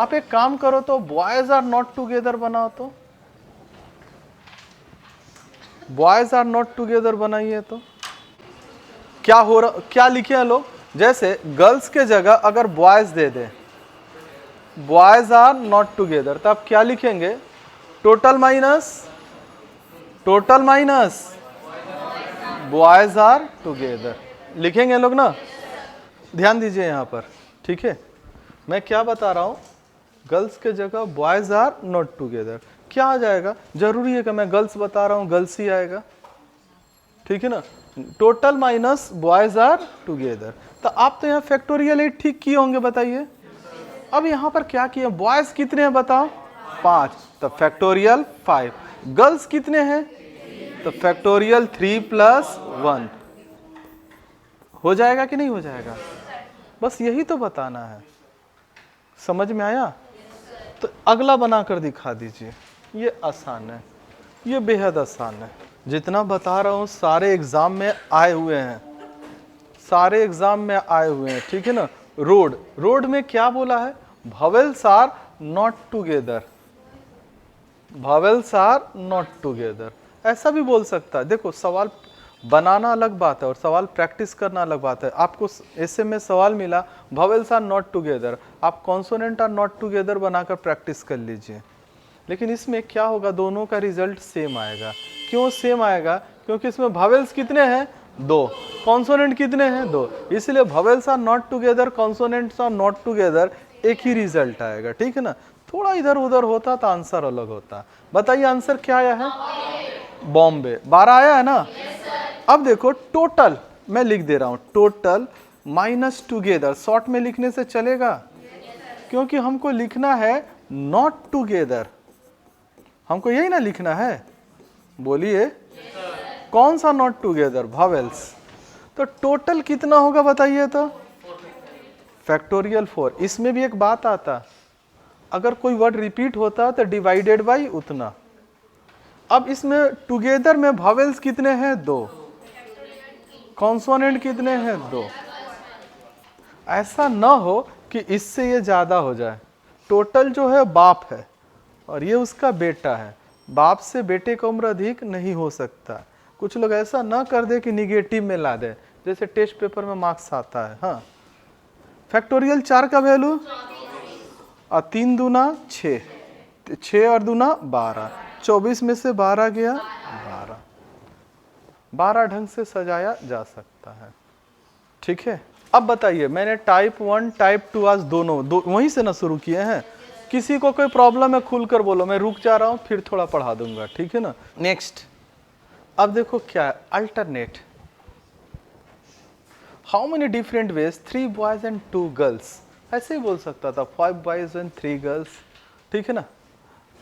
आप एक काम करो तो बॉयज आर नॉट टुगेदर बनाओ, तो बॉयज आर नॉट टुगेदर बनाइए, तो क्या हो रहा, क्या लिखे हैं लोग, जैसे गर्ल्स के जगह अगर बॉयज दे दे, बॉयज आर नॉट टुगेदर, तो आप क्या लिखेंगे, total minus boys are together लिखेंगे लोग ना। ध्यान दीजिए यहाँ पर, ठीक है, मैं क्या बता रहा हूँ, गर्ल्स के जगह बॉयज आर नॉट टुगेदर, क्या आ जाएगा, जरूरी है कि मैं गर्ल्स बता रहा हूँ गर्ल्स ही आएगा, ठीक है ना, total minus boys are together. तो आप तो यहाँ फैक्टोरियल 8 ठीक किए होंगे, बताइए। अब यहाँ पर क्या किया, बॉयज कितने हैं बताओ, 5, तो फैक्टोरियल 5, गर्ल्स कितने हैं, तो फैक्टोरियल 3 प्लस 1, हो जाएगा कि नहीं हो जाएगा, बस यही तो बताना है। समझ में आया? तो अगला बनाकर दिखा दीजिए, ये आसान है, ये बेहद आसान है, जितना बता रहा हूँ सारे एग्जाम में आए हुए हैं, सारे एग्जाम में आए हुए हैं, ठीक है ना। रोड में क्या बोला है, vowels are not together, vowels are not together, ऐसा भी बोल सकता है। देखो सवाल बनाना अलग बात है और सवाल प्रैक्टिस करना अलग बात है। आपको ऐसे में सवाल मिला वॉवेल्स आर नॉट टुगेदर, आप कॉन्सोनेंट आर नॉट टुगेदर बनाकर प्रैक्टिस कर लीजिए, लेकिन इसमें क्या होगा, दोनों का रिजल्ट सेम आएगा। क्यों सेम आएगा, क्योंकि इसमें वॉवेल्स कितने हैं, 2, कॉन्सोनेंट कितने हैं, 2, इसलिए vowels are not together, consonants are not together, एक ही रिजल्ट आएगा, ठीक है ना। थोड़ा इधर उधर होता तो आंसर अलग होता। बताइए आंसर क्या आया है, बॉम्बे, 12 आया है ना। अब देखो टोटल मैं लिख दे रहा हूं, टोटल माइनस टुगेदर, शॉर्ट में लिखने से चलेगा, क्योंकि हमको लिखना है नॉट टुगेदर, हमको यही ना लिखना है, बोलिए कौन सा नॉट टुगेदर, वॉवेल्स। तो टोटल कितना होगा बताइए, तो फैक्टोरियल 4। इसमें भी एक बात आता, अगर कोई वर्ड रिपीट होता तो डिवाइडेड बाई उतना। अब इसमें टुगेदर में वॉवेल्स कितने हैं, 2, कॉन्सोनेंट कितने हैं, 2। ऐसा ना हो कि इससे ये ज्यादा हो जाए। टोटल जो है बाप है और ये उसका बेटा है, बाप से बेटे का उम्र अधिक नहीं हो सकता। कुछ लोग ऐसा ना कर दे कि निगेटिव में ला दे, जैसे टेस्ट पेपर में मार्क्स आता है। हाँ, फैक्टोरियल 4 का वैल्यू और 3 दूना 6, 6 और दूना 12, 24 में से 12 गया 12, 12 ढंग से सजाया जा सकता है, ठीक है। अब बताइए, मैंने टाइप 1 टाइप 2 आज दोनों वहीं से ना शुरू किए हैं। किसी को कोई प्रॉब्लम है खुलकर बोलो, मैं रुक जा रहा हूं, फिर थोड़ा पढ़ा दूंगा, ठीक है ना। नेक्स्ट, अब देखो क्या है, alternate. How many different veg 3 boys and 2 girls, ऐसे ही बोल सकता था 5 बॉयज एंड 3 गर्ल्स, ठीक है ना।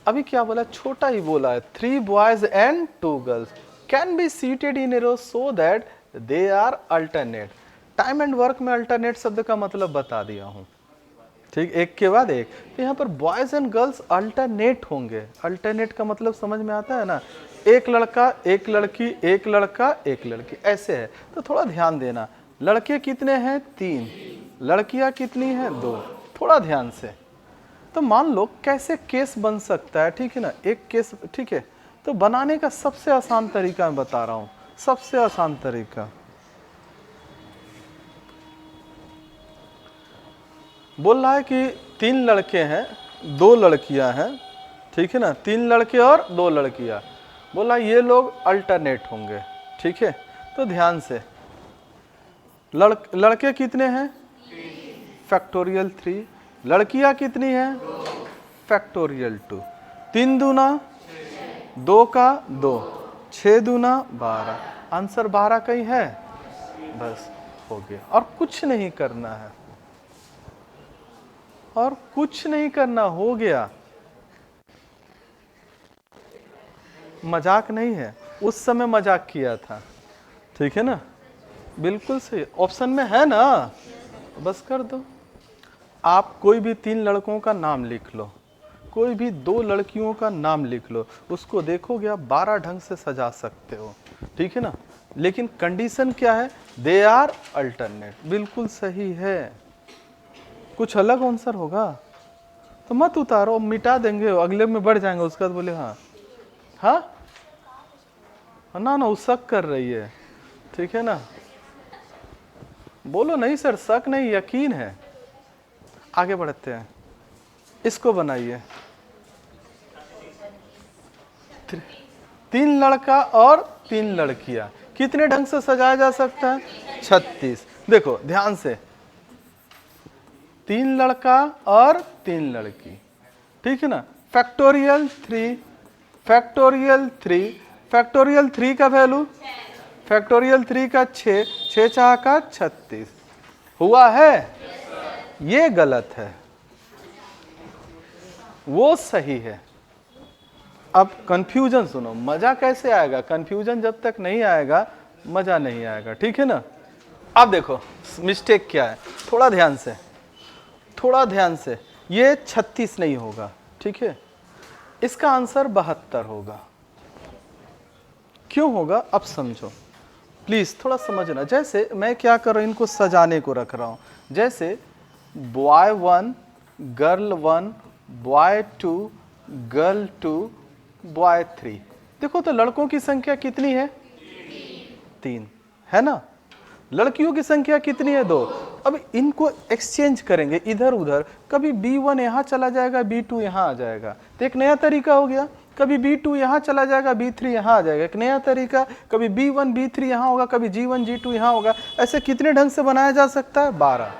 अभी क्या बोला, छोटा ही बोला है, 3 boys and 2 girls can be seated in a row so that they are alternate. Time and work में अल्टरनेट शब्द का मतलब बता दिया हूं, ठीक, एक के बाद एक। तो यहाँ पर बॉयज एंड गर्ल्स अल्टरनेट होंगे, अल्टरनेट का मतलब समझ में आता है ना, एक लड़का, एक लड़की, एक लड़का, एक लड़की, ऐसे है। तो थोड़ा ध्यान देना, लड़के कितने हैं 3, लड़कियां कितनी हैं 2, थोड़ा ध्यान से। तो मान लो कैसे केस बन सकता है, ठीक है ना, एक केस, ठीक है। तो बनाने का सबसे आसान तरीका मैं बता रहा हूं, सबसे आसान तरीका। बोल रहा है कि 3 लड़के हैं 2 लड़कियां हैं, ठीक है ना, 3 लड़के और 2 लड़कियां। बोला ये लोग अल्टरनेट होंगे, ठीक है। तो ध्यान से, लड़के कितने हैं फैक्टोरियल 3, लड़कियां कितनी हैं फैक्टोरियल 2, 3 दूना 2 का 2, 6 दूना 12, आंसर 12 कहीं है, बस हो गया। और कुछ नहीं करना है, और कुछ नहीं करना, हो गया। मजाक नहीं है, उस समय मजाक किया था, ठीक है ना, बिल्कुल सही, ऑप्शन में है ना, बस कर दो। आप कोई भी 3 लड़कों का नाम लिख लो, कोई भी 2 लड़कियों का नाम लिख लो, उसको देखोगे आप 12 ढंग से सजा सकते हो, ठीक है ना। लेकिन कंडीशन क्या है, दे आर अल्टरनेट, बिल्कुल सही है। कुछ अलग आंसर होगा तो मत उतारो, मिटा देंगे, अगले में बढ़ जाएंगे, उसके बाद बोले हाँ हाँ ना ना, वो शक कर रही है, ठीक है ना। बोलो नहीं सर शक नहीं, यकीन है। आगे बढ़ते हैं, इसको बनाइए। 3 लड़का और 3 लड़कियां, कितने ढंग से सजाया जा सकता है 36। देखो ध्यान से, 3 लड़का और 3 लड़की, ठीक है ना, फैक्टोरियल 3, फैक्टोरियल 3, फैक्टोरियल 3 का वैल्यू, फैक्टोरियल 3 का 6, 6 चाह का 36 हुआ है, ये गलत है, वो सही है। अब कंफ्यूजन सुनो, मजा कैसे आएगा, कंफ्यूजन जब तक नहीं आएगा मजा नहीं आएगा, ठीक है ना। अब देखो मिस्टेक क्या है, थोड़ा ध्यान से, थोड़ा ध्यान से, ये 36 नहीं होगा, ठीक है, इसका आंसर 72 होगा। क्यों होगा अब समझो, प्लीज थोड़ा समझना। जैसे मैं क्या कर रहा हूं, इनको सजाने को रख रहा हूं, जैसे boy 1 girl 1 boy 2 girl 2 boy 3। देखो तो लड़कों की संख्या कितनी है 3, है ना, लड़कियों की संख्या कितनी है 2। अब इनको एक्सचेंज करेंगे इधर उधर, कभी B1 यहाँ चला जाएगा, B2 यहाँ आ जाएगा, तो एक नया तरीका हो गया। कभी B2 यहाँ चला जाएगा, B3 यहाँ आ जाएगा, एक नया तरीका। कभी B1 B3 यहाँ होगा, कभी G1 G2 यहाँ होगा। ऐसे कितने ढंग से बनाया जा सकता है 12।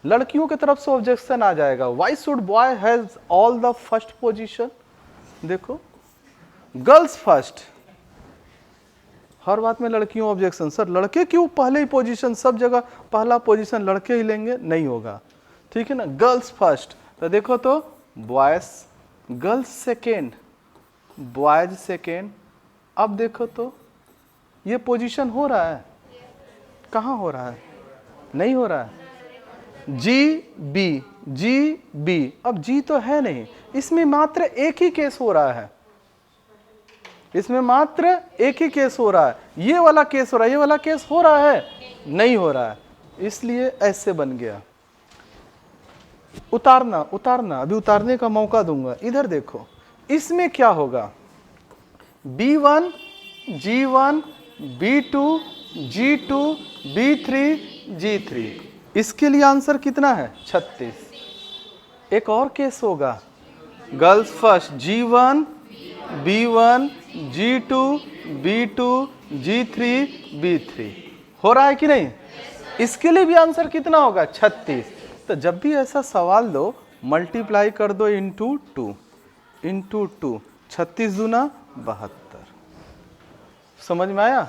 लड़कियों की तरफ से ऑब्जेक्शन आ जाएगा, why should boy has all the first position. देखो गर्ल्स फर्स्ट, हर बात में लड़कियों ऑब्जेक्शन, सर लड़के क्यों पहले ही पोजीशन, सब जगह पहला पोजीशन लड़के ही लेंगे, नहीं होगा, ठीक है ना। गर्ल्स फर्स्ट, तो देखो तो boys, girls second, boys second. अब देखो तो ये पोजीशन हो रहा है, कहाँ हो रहा है, नहीं हो रहा है। जी बी, जी बी, अब जी तो है नहीं, इसमें मात्र एक ही केस हो रहा है, इसमें मात्र एक ही केस हो रहा है, ये वाला केस हो रहा है, ये वाला केस हो रहा है, नहीं हो रहा है, इसलिए ऐसे बन गया। उतारना उतारना, अभी उतारने का मौका दूंगा। इधर देखो इसमें क्या होगा, B1 G1 B2 G2 B3 G3, इसके लिए आंसर कितना है 36। एक और केस होगा, girls first G1 B1 G2 B2 G3 B3, हो रहा है कि नहीं, इसके लिए भी आंसर कितना होगा 36। तो जब भी ऐसा सवाल दो मल्टीप्लाई कर दो इंटू 2, इंटू 2, 36 दूना 72। समझ में आया।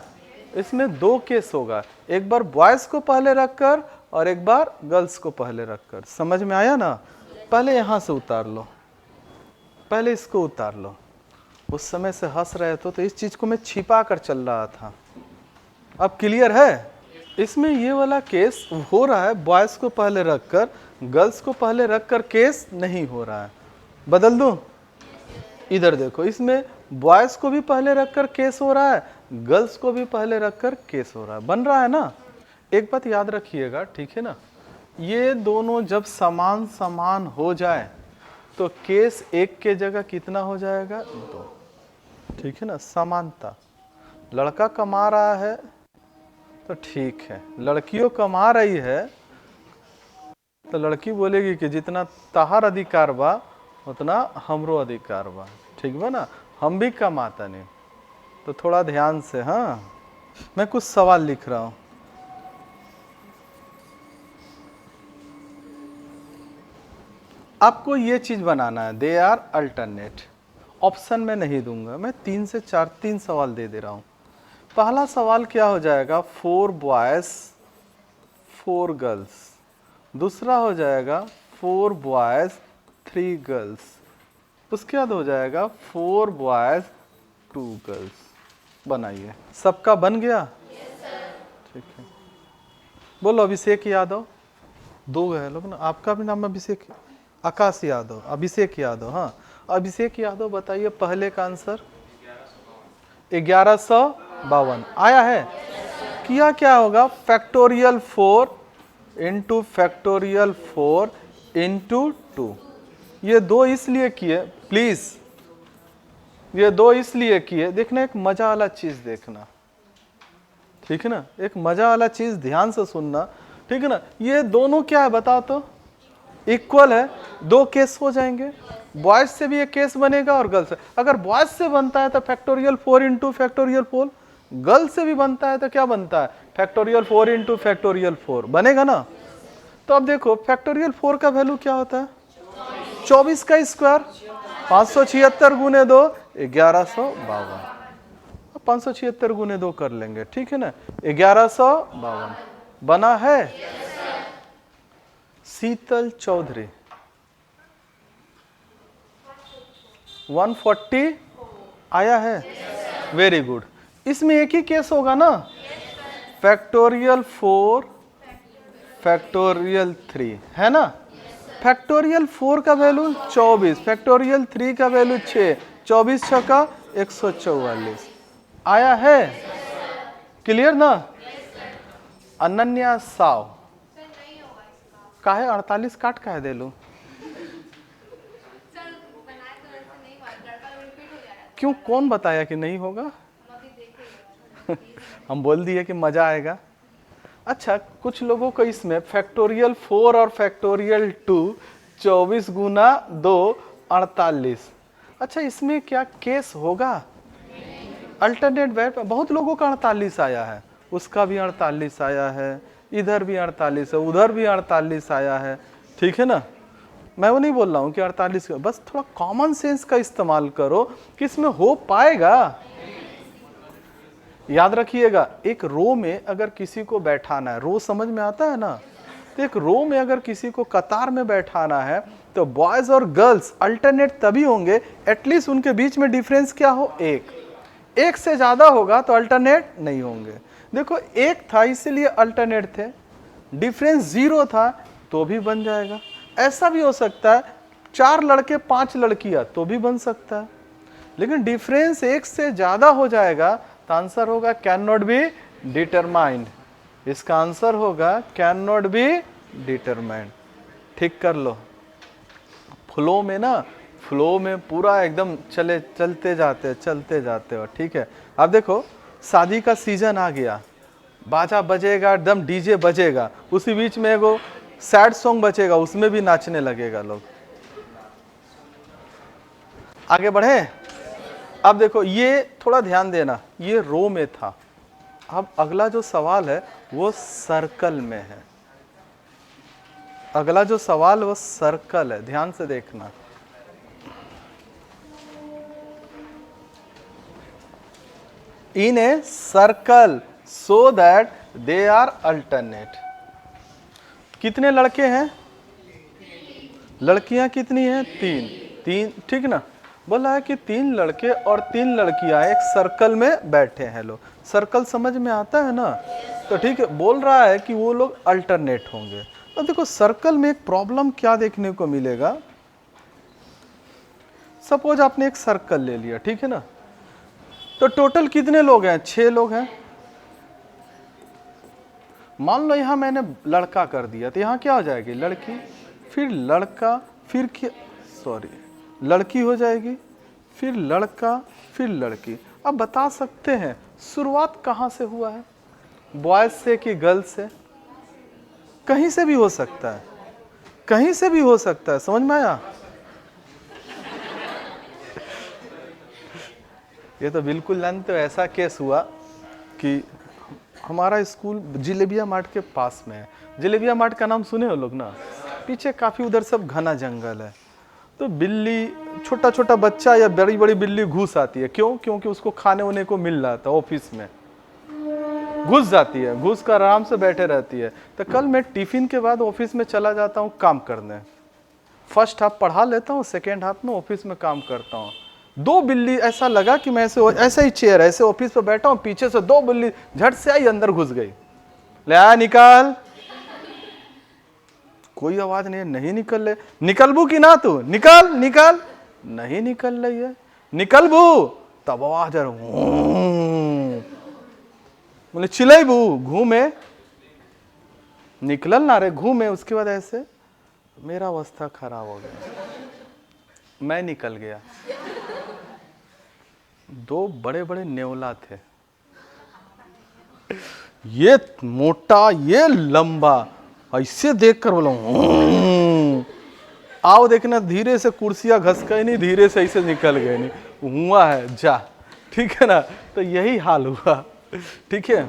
इसमें 2 केस होगा, एक बार बॉयज को पहले रखकर और एक बार गर्ल्स को पहले रखकर। समझ में आया ना। पहले यहां से उतार लो, पहले इसको उतार लो। उस समय से हंस रहे थे तो इस चीज को मैं छिपा कर चल रहा था, अब क्लियर है। इसमें ये वाला केस हो रहा है, बॉयज को पहले रखकर गर्ल्स को पहले रखकर केस नहीं हो रहा है। बदल दूं, इधर देखो, इसमें बॉयज को भी पहले रखकर केस हो रहा है, गर्ल्स को भी पहले रखकर केस हो रहा है, बन रहा है ना। एक बात याद रखिएगा, ठीक है ना, ये दोनों जब समान समान हो जाए तो केस एक के जगह कितना हो जाएगा, 2, ठीक है ना, समानता। लड़का कमा रहा है तो ठीक है, लड़कियों कमा रही है तो लड़की बोलेगी कि जितना तहार अधिकार बा उतना हमरो अधिकार बा, ठीक बा ना, हम भी कमाता नहीं। तो थोड़ा ध्यान से, हाँ, मैं कुछ सवाल लिख रहा हूं। आपको ये चीज बनाना है, दे आर अल्टरनेट। ऑप्शन में नहीं दूंगा, मैं 3 से 4 3 सवाल दे दे रहा हूं। पहला सवाल क्या हो जाएगा, 4 बॉयज 4 गर्ल्स। दूसरा हो जाएगा 4 बॉयज 3 गर्ल्स। उसके बाद हो जाएगा 4 बॉयज 2 गर्ल्स। बनाइए, सबका बन गया? ठीक है, बोलो। अभिषेक यादव, 2 है लोग ना, आपका भी नाम अभिषेक, आकाश यादव, अभिषेक यादव। हाँ, अभिषेक यादव बताइए पहले का आंसर। 1152 आया है। किया क्या होगा, फैक्टोरियल 4 इंटू फैक्टोरियल 4 इंटू 2। ये 2 इसलिए किए, प्लीज ये 2 इसलिए किए, देखना एक मजा वाला चीज देखना, ठीक है ना, एक मजा वाला चीज ध्यान से सुनना, ठीक है ना। ये दोनों क्या है बताओ तो, इक्वल है, 2 केस हो जाएंगे। बॉयज से भी एक केस बनेगा और गर्ल्स से। अगर बॉयज से बनता है तो फैक्टोरियल 4 इंटू फैक्टोरियल 4, गर्ल्स से भी बनता है तो क्या बनता है, फैक्टोरियल 4 इंटू फैक्टोरियल 4 बनेगा ना। तो अब देखो फैक्टोरियल 4 का वैल्यू क्या होता है, 24 का स्क्वायर, 576 गुने 2 1152। 576 गुने 2 कर लेंगे, ठीक है ना, 1152 बना है। शीतल चौधरी 140 आया है, वेरी गुड। इसमें एक ही केस होगा ना, फैक्टोरियल 4 फैक्टोरियल 3 है ना। फैक्टोरियल 4 का वैल्यू 24, फैक्टोरियल 3 का वैल्यू 6, 24 छक्का 144 आया है। क्लियर ना। अनन्या साव काहे 48 काट काहे दे लू, क्यों, कौन बताया कि नहीं होगा? हम बोल दिए कि मजा आएगा। अच्छा, कुछ लोगों को इसमें फैक्टोरियल 4 और फैक्टोरियल 2 24 गुना 2 48। अच्छा, इसमें क्या केस होगा, अल्टरनेट वेट। बहुत लोगों का 48 आया है, उसका भी 48 आया है, इधर भी 48 है, उधर भी 48 आया है, ठीक है ना। मैं वो नहीं बोल रहा हूँ कि 48, बस थोड़ा कॉमन सेंस का इस्तेमाल करो कि इसमें हो पाएगा। याद रखिएगा, एक रो में अगर किसी को बैठाना है, रो समझ में आता है ना, तो एक रो में अगर किसी को कतार में बैठाना है तो बॉयज और गर्ल्स अल्टरनेट तभी होंगे, एटलीस्ट उनके बीच में डिफरेंस क्या हो, एक से ज्यादा होगा तो अल्टरनेट नहीं होंगे। देखो, एक था इसीलिए अल्टरनेट थे, डिफरेंस 0 था तो भी बन जाएगा। ऐसा भी हो सकता है 4 लड़के 5 लड़कियां तो भी बन सकता है, लेकिन डिफरेंस 1 से ज्यादा हो जाएगा तो आंसर होगा कैन नॉट बी डिटरमाइंड। इसका आंसर होगा कैन नॉट बी डिटरमाइंड। ठीक कर लो, फ्लो में ना, फ्लो में पूरा एकदम चलते जाते हो, ठीक है। अब देखो, शादी का सीजन आ गया, बाजा बजेगा, एकदम डीजे बजेगा, उसी बीच में एगो सैड सॉन्ग बचेगा, उसमें भी नाचने लगेगा लोग। आगे बढ़े। अब देखो, ये थोड़ा ध्यान देना, ये रो में था। अब अगला जो सवाल है वो सर्कल में है। अगला जो सवाल वो सर्कल है, ध्यान से देखना। In a circle so that they are alternate. कितने लड़के हैं, लड़कियां कितनी हैं, 3, ठीक ना। बोला है कि 3 लड़के और 3 लड़कियां एक सर्कल में बैठे हैं लोग। सर्कल समझ में आता है ना, तो ठीक है। बोल रहा है कि वो लोग अल्टरनेट होंगे। तो देखो, सर्कल में एक प्रॉब्लम क्या देखने को मिलेगा, सपोज आपने एक सर्कल ले लिया, ठीक है ना, तो टोटल कितने लोग हैं? 6 लोग हैं। मान लो यहां मैंने लड़का कर दिया, तो यहां क्या हो जाएगी? लड़की, फिर लड़का, फिर क्या, सॉरी, लड़की हो जाएगी, फिर लड़का, फिर लड़की। अब बता सकते हैं शुरुआत कहां से हुआ है? बॉयज से कि गर्ल्स से? कहीं से भी हो सकता है, कहीं से भी हो सकता है, समझ में आया? ये तो बिल्कुल जानते हो, ऐसा केस हुआ कि हमारा स्कूल जिलेबिया मार्ट के पास में है। जिलेबिया मार्ट का नाम सुने हो लोग ना? पीछे काफ़ी उधर सब घना जंगल है। तो बिल्ली, छोटा छोटा बच्चा या बड़ी बड़ी बिल्ली घुस आती है। क्यों? क्योंकि उसको खाने होने को मिल रहा था, ऑफिस में घुस जाती है, घुस कर आराम से बैठे रहती है। तो कल मैं टिफिन के बाद ऑफिस में चला जाता हूँ काम करने। फर्स्ट हाफ पढ़ा लेता हूँ, सेकेंड हाफ में ऑफिस में काम करता हूँ। 2 बिल्ली, ऐसा लगा कि मैं ऐसे ही चेयर ऐसे ऑफिस पे बैठा हूँ, पीछे से 2 बिल्ली झट से आई, अंदर घुस गई। ले आ, निकाल। कोई आवाज नहीं निकल रहे। निकलबू कि ना तू? निकाल निकाल। नहीं निकल रही है। निकलबू? तब आवाज आ रही, बोले चिल्लाबू, घूमे, निकल ना रे, घूमे। उसके बाद ऐसे मेरा अवस्था खराब हो गया, मैं निकल गया। 2 बड़े बड़े नेवला थे, ये मोटा ये लंबा, ऐसे देखकर बोला आओ देखना, धीरे से कुर्सियां घसका ही नहीं, धीरे से ऐसे निकल गए, नहीं हुआ है जा, ठीक है ना। तो यही हाल हुआ, ठीक है।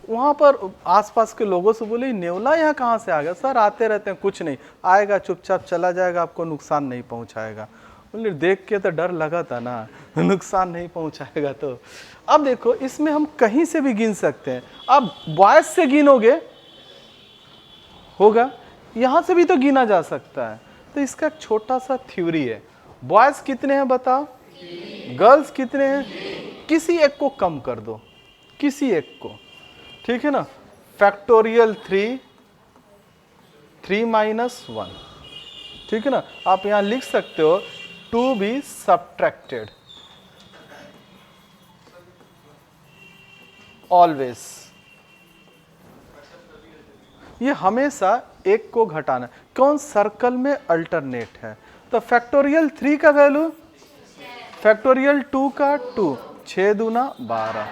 वहां पर आसपास के लोगों से बोले नेवला यहाँ कहाँ से आ गया? सर आते रहते हैं, कुछ नहीं, आएगा चुपचाप चला जाएगा, आपको नुकसान नहीं पहुंचाएगा। बोले देख के तो डर लगा था ना, नुकसान नहीं पहुंचाएगा। तो अब देखो, इसमें हम कहीं से भी गिन सकते हैं। अब बॉयज से गिनोगे होगा, यहां से भी तो गिना जा सकता है। तो इसका एक छोटा सा थ्योरी है। बॉयज कितने हैं बताओ, गर्ल्स कितने हैं? किसी एक को कम कर दो, किसी एक को, ठीक है ना। फैक्टोरियल 3 -1, ठीक है ना। आप यहां लिख सकते हो टू बी सबट्रैक्टेड ऑलवेज। ये हमेशा एक को घटाना। कौन? सर्कल में अल्टरनेट है। तो फैक्टोरियल 3 का वैल्यू, फैक्टोरियल 2 का 2, 6 दूना 12।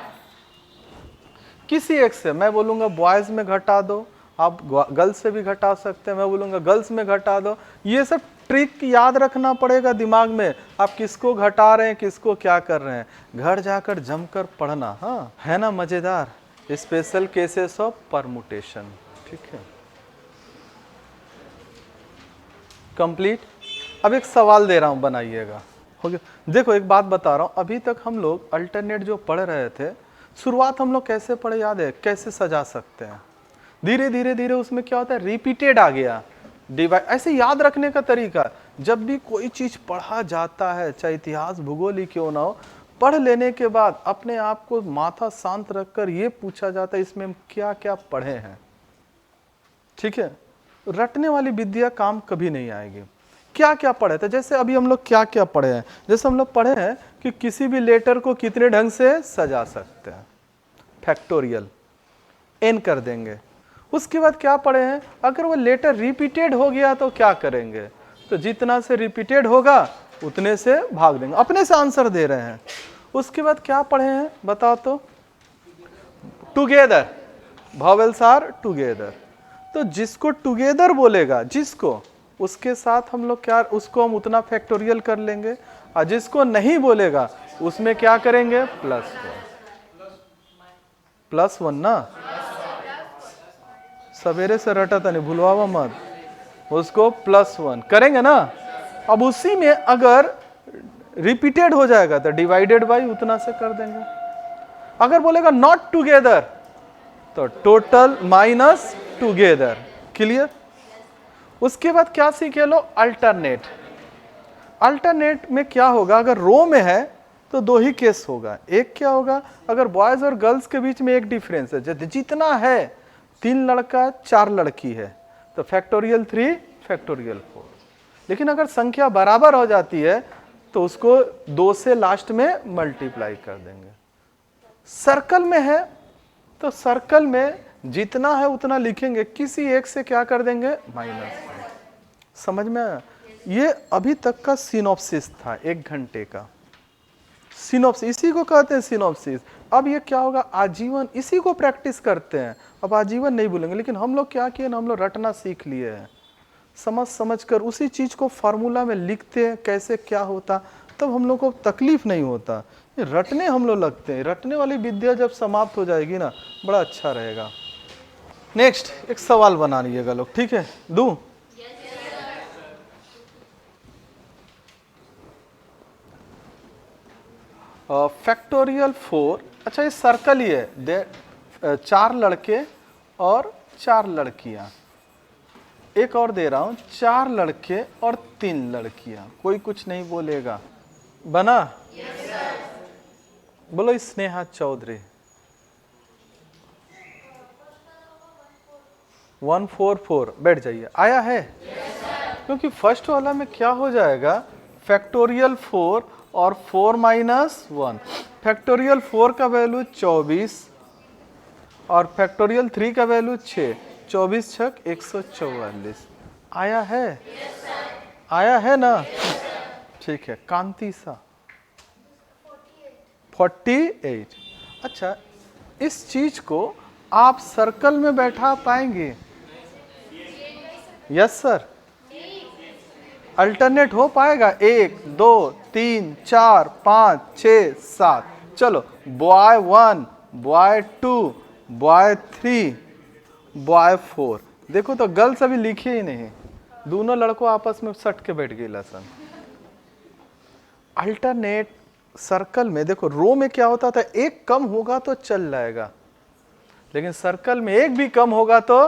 किसी एक से मैं बोलूंगा बॉयज में घटा दो, आप गर्ल्स से भी घटा सकते हैं, मैं बोलूंगा गर्ल्स में घटा दो। ये सब ट्रिक याद रखना पड़ेगा दिमाग में, आप किसको घटा रहे हैं, किसको क्या कर रहे हैं। घर जाकर जमकर पढ़ना, हाँ है ना मजेदार। स्पेशल केसेस ऑफ परमुटेशन, ठीक है, कंप्लीट। अब एक सवाल दे रहा हूं, बनाइएगा, हो गया। देखो एक बात बता रहा हूं, अभी तक हम लोग अल्टरनेट जो पढ़ रहे थे, शुरुआत हम लोग कैसे पढ़े याद है? कैसे सजा सकते हैं। धीरे धीरे धीरे उसमें क्या होता है, रिपीटेड आ गया, डिवाइड। ऐसे याद रखने का तरीका, जब भी कोई चीज पढ़ा जाता है, चाहे इतिहास भूगोल ही क्यों ना हो, पढ़ लेने के बाद अपने आप को माथा शांत रखकर ये पूछा जाता है इसमें हम क्या क्या पढ़े हैं, ठीक है। रटने वाली विद्या काम कभी नहीं आएगी। क्या क्या पढ़े थे, जैसे अभी हम लोग क्या क्या पढ़े हैं। जैसे हम लोग पढ़े हैं कि किसी भी लेटर को कितने ढंग से सजा सकते हैं, फैक्टोरियल n कर देंगे। उसके बाद क्या पढ़े हैं, अगर वो लेटर रिपीटेड हो गया तो क्या करेंगे, तो जितना से रिपीटेड होगा उतने से भाग देंगे, अपने से आंसर दे रहे हैं। उसके बाद क्या पढ़े हैं बताओ तो, टुगेदर, वॉवेल्स आर टुगेदर। तो जिसको टुगेदर बोलेगा, जिसको, उसके साथ हम लोग क्या, उसको हम उतना फैक्टोरियल कर लेंगे, और जिसको नहीं बोलेगा उसमें क्या करेंगे, +1 ना, सवेरे से रटा था नहीं, भूलवावा मत, उसको +1 करेंगे ना। अब उसी में अगर रिपीटेड हो जाएगा तो डिवाइडेड बाई उतना से कर देंगे। अगर बोलेगा नॉट टुगेदर तो टोटल माइनस टुगेदर, क्लियर। उसके बाद क्या सीखे लो, अल्टरनेट। अल्टरनेट में क्या होगा, अगर रो में है तो 2 ही केस होगा। एक क्या होगा, अगर बॉयज और गर्ल्स के बीच में एक डिफरेंस है, जितना है 3 लड़का 4 लड़की है तो फैक्टोरियल 3 फैक्टोरियल 4। लेकिन अगर संख्या बराबर हो जाती है तो उसको 2 से लास्ट में मल्टीप्लाई कर देंगे। सर्कल में है तो सर्कल में जितना है उतना लिखेंगे, किसी एक से क्या कर देंगे, माइनस। समझ में आया? ये अभी तक का सिनॉप्सिस था, 1 घंटे का सिनॉप्सिस, इसी को कहते हैं सिनॉप्सिस। अब ये क्या होगा, आजीवन इसी को प्रैक्टिस करते हैं। अब आजीवन नहीं भूलेंगे, लेकिन हम लोग क्या किए ना, हम लोग रटना सीख लिए हैं, समझ समझ कर उसी चीज को फार्मूला में लिखते हैं कैसे क्या होता, तब हम लोग को तकलीफ नहीं होता। ये रटने हम लोग लगते हैं, रटने वाली विद्या जब समाप्त हो जाएगी ना, बड़ा अच्छा रहेगा। नेक्स्ट एक सवाल बना लीजिएगा लोग, ठीक है? दूं? फैक्टोरियल 4, अच्छा ये सर्कल ही है, 4 लड़के और 4 लड़कियां। एक और दे रहा हूं, 4 लड़के और 3 लड़कियां, कोई कुछ नहीं बोलेगा। बना? बोलो स्नेहा चौधरी। 144, बैठ जाइए। आया है? क्योंकि फर्स्ट वाला में क्या हो जाएगा, फैक्टोरियल 4 और 4 माइनस 1। फैक्टोरियल 4 का वैल्यू 24 और फैक्टोरियल 3 का वैल्यू 6, 24 छक 144। आया है? आया है ना? ठीक है। कांति सा 48। अच्छा, इस चीज को आप सर्कल में बैठा पाएंगे? Yes sir. अल्टरनेट हो पाएगा? 1 2 3 4 5 6 7। चलो, बॉय 1, बॉय 2, बॉय 3, बॉय 4। देखो तो गर्ल्स अभी लिखे ही नहीं, दोनों लड़कों आपस में सट के बैठ गए लसन। अल्टरनेट सर्कल में देखो, रो में क्या होता था, एक कम होगा तो चल जाएगा, लेकिन सर्कल में एक भी कम होगा तो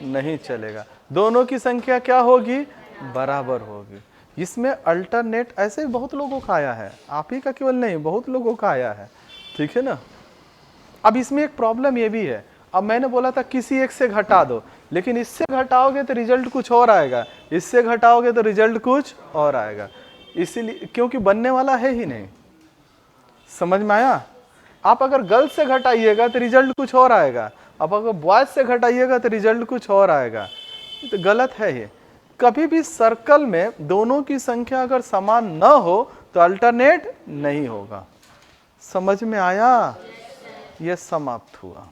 नहीं चलेगा। दोनों की संख्या क्या होगी, बराबर होगी। इसमें अल्टरनेट ऐसे बहुत लोगों का आया है, आप ही का केवल नहीं, बहुत लोगों का आया है, ठीक है ना? अब इसमें एक प्रॉब्लम ये भी है, अब मैंने बोला था किसी एक से घटा दो, लेकिन इससे घटाओगे तो रिजल्ट कुछ और आएगा, इससे घटाओगे तो रिजल्ट कुछ और आएगा, इसीलिए क्योंकि बनने वाला है ही नहीं। समझ में आया? आप अगर गर्ल्स से घटाइएगा तो रिजल्ट कुछ और आएगा, अब अगर बॉयज से घटाइएगा तो रिजल्ट कुछ और आएगा, तो गलत है ये। कभी भी सर्कल में दोनों की संख्या अगर समान न हो तो अल्टरनेट नहीं होगा। समझ में आया? यह समाप्त हुआ।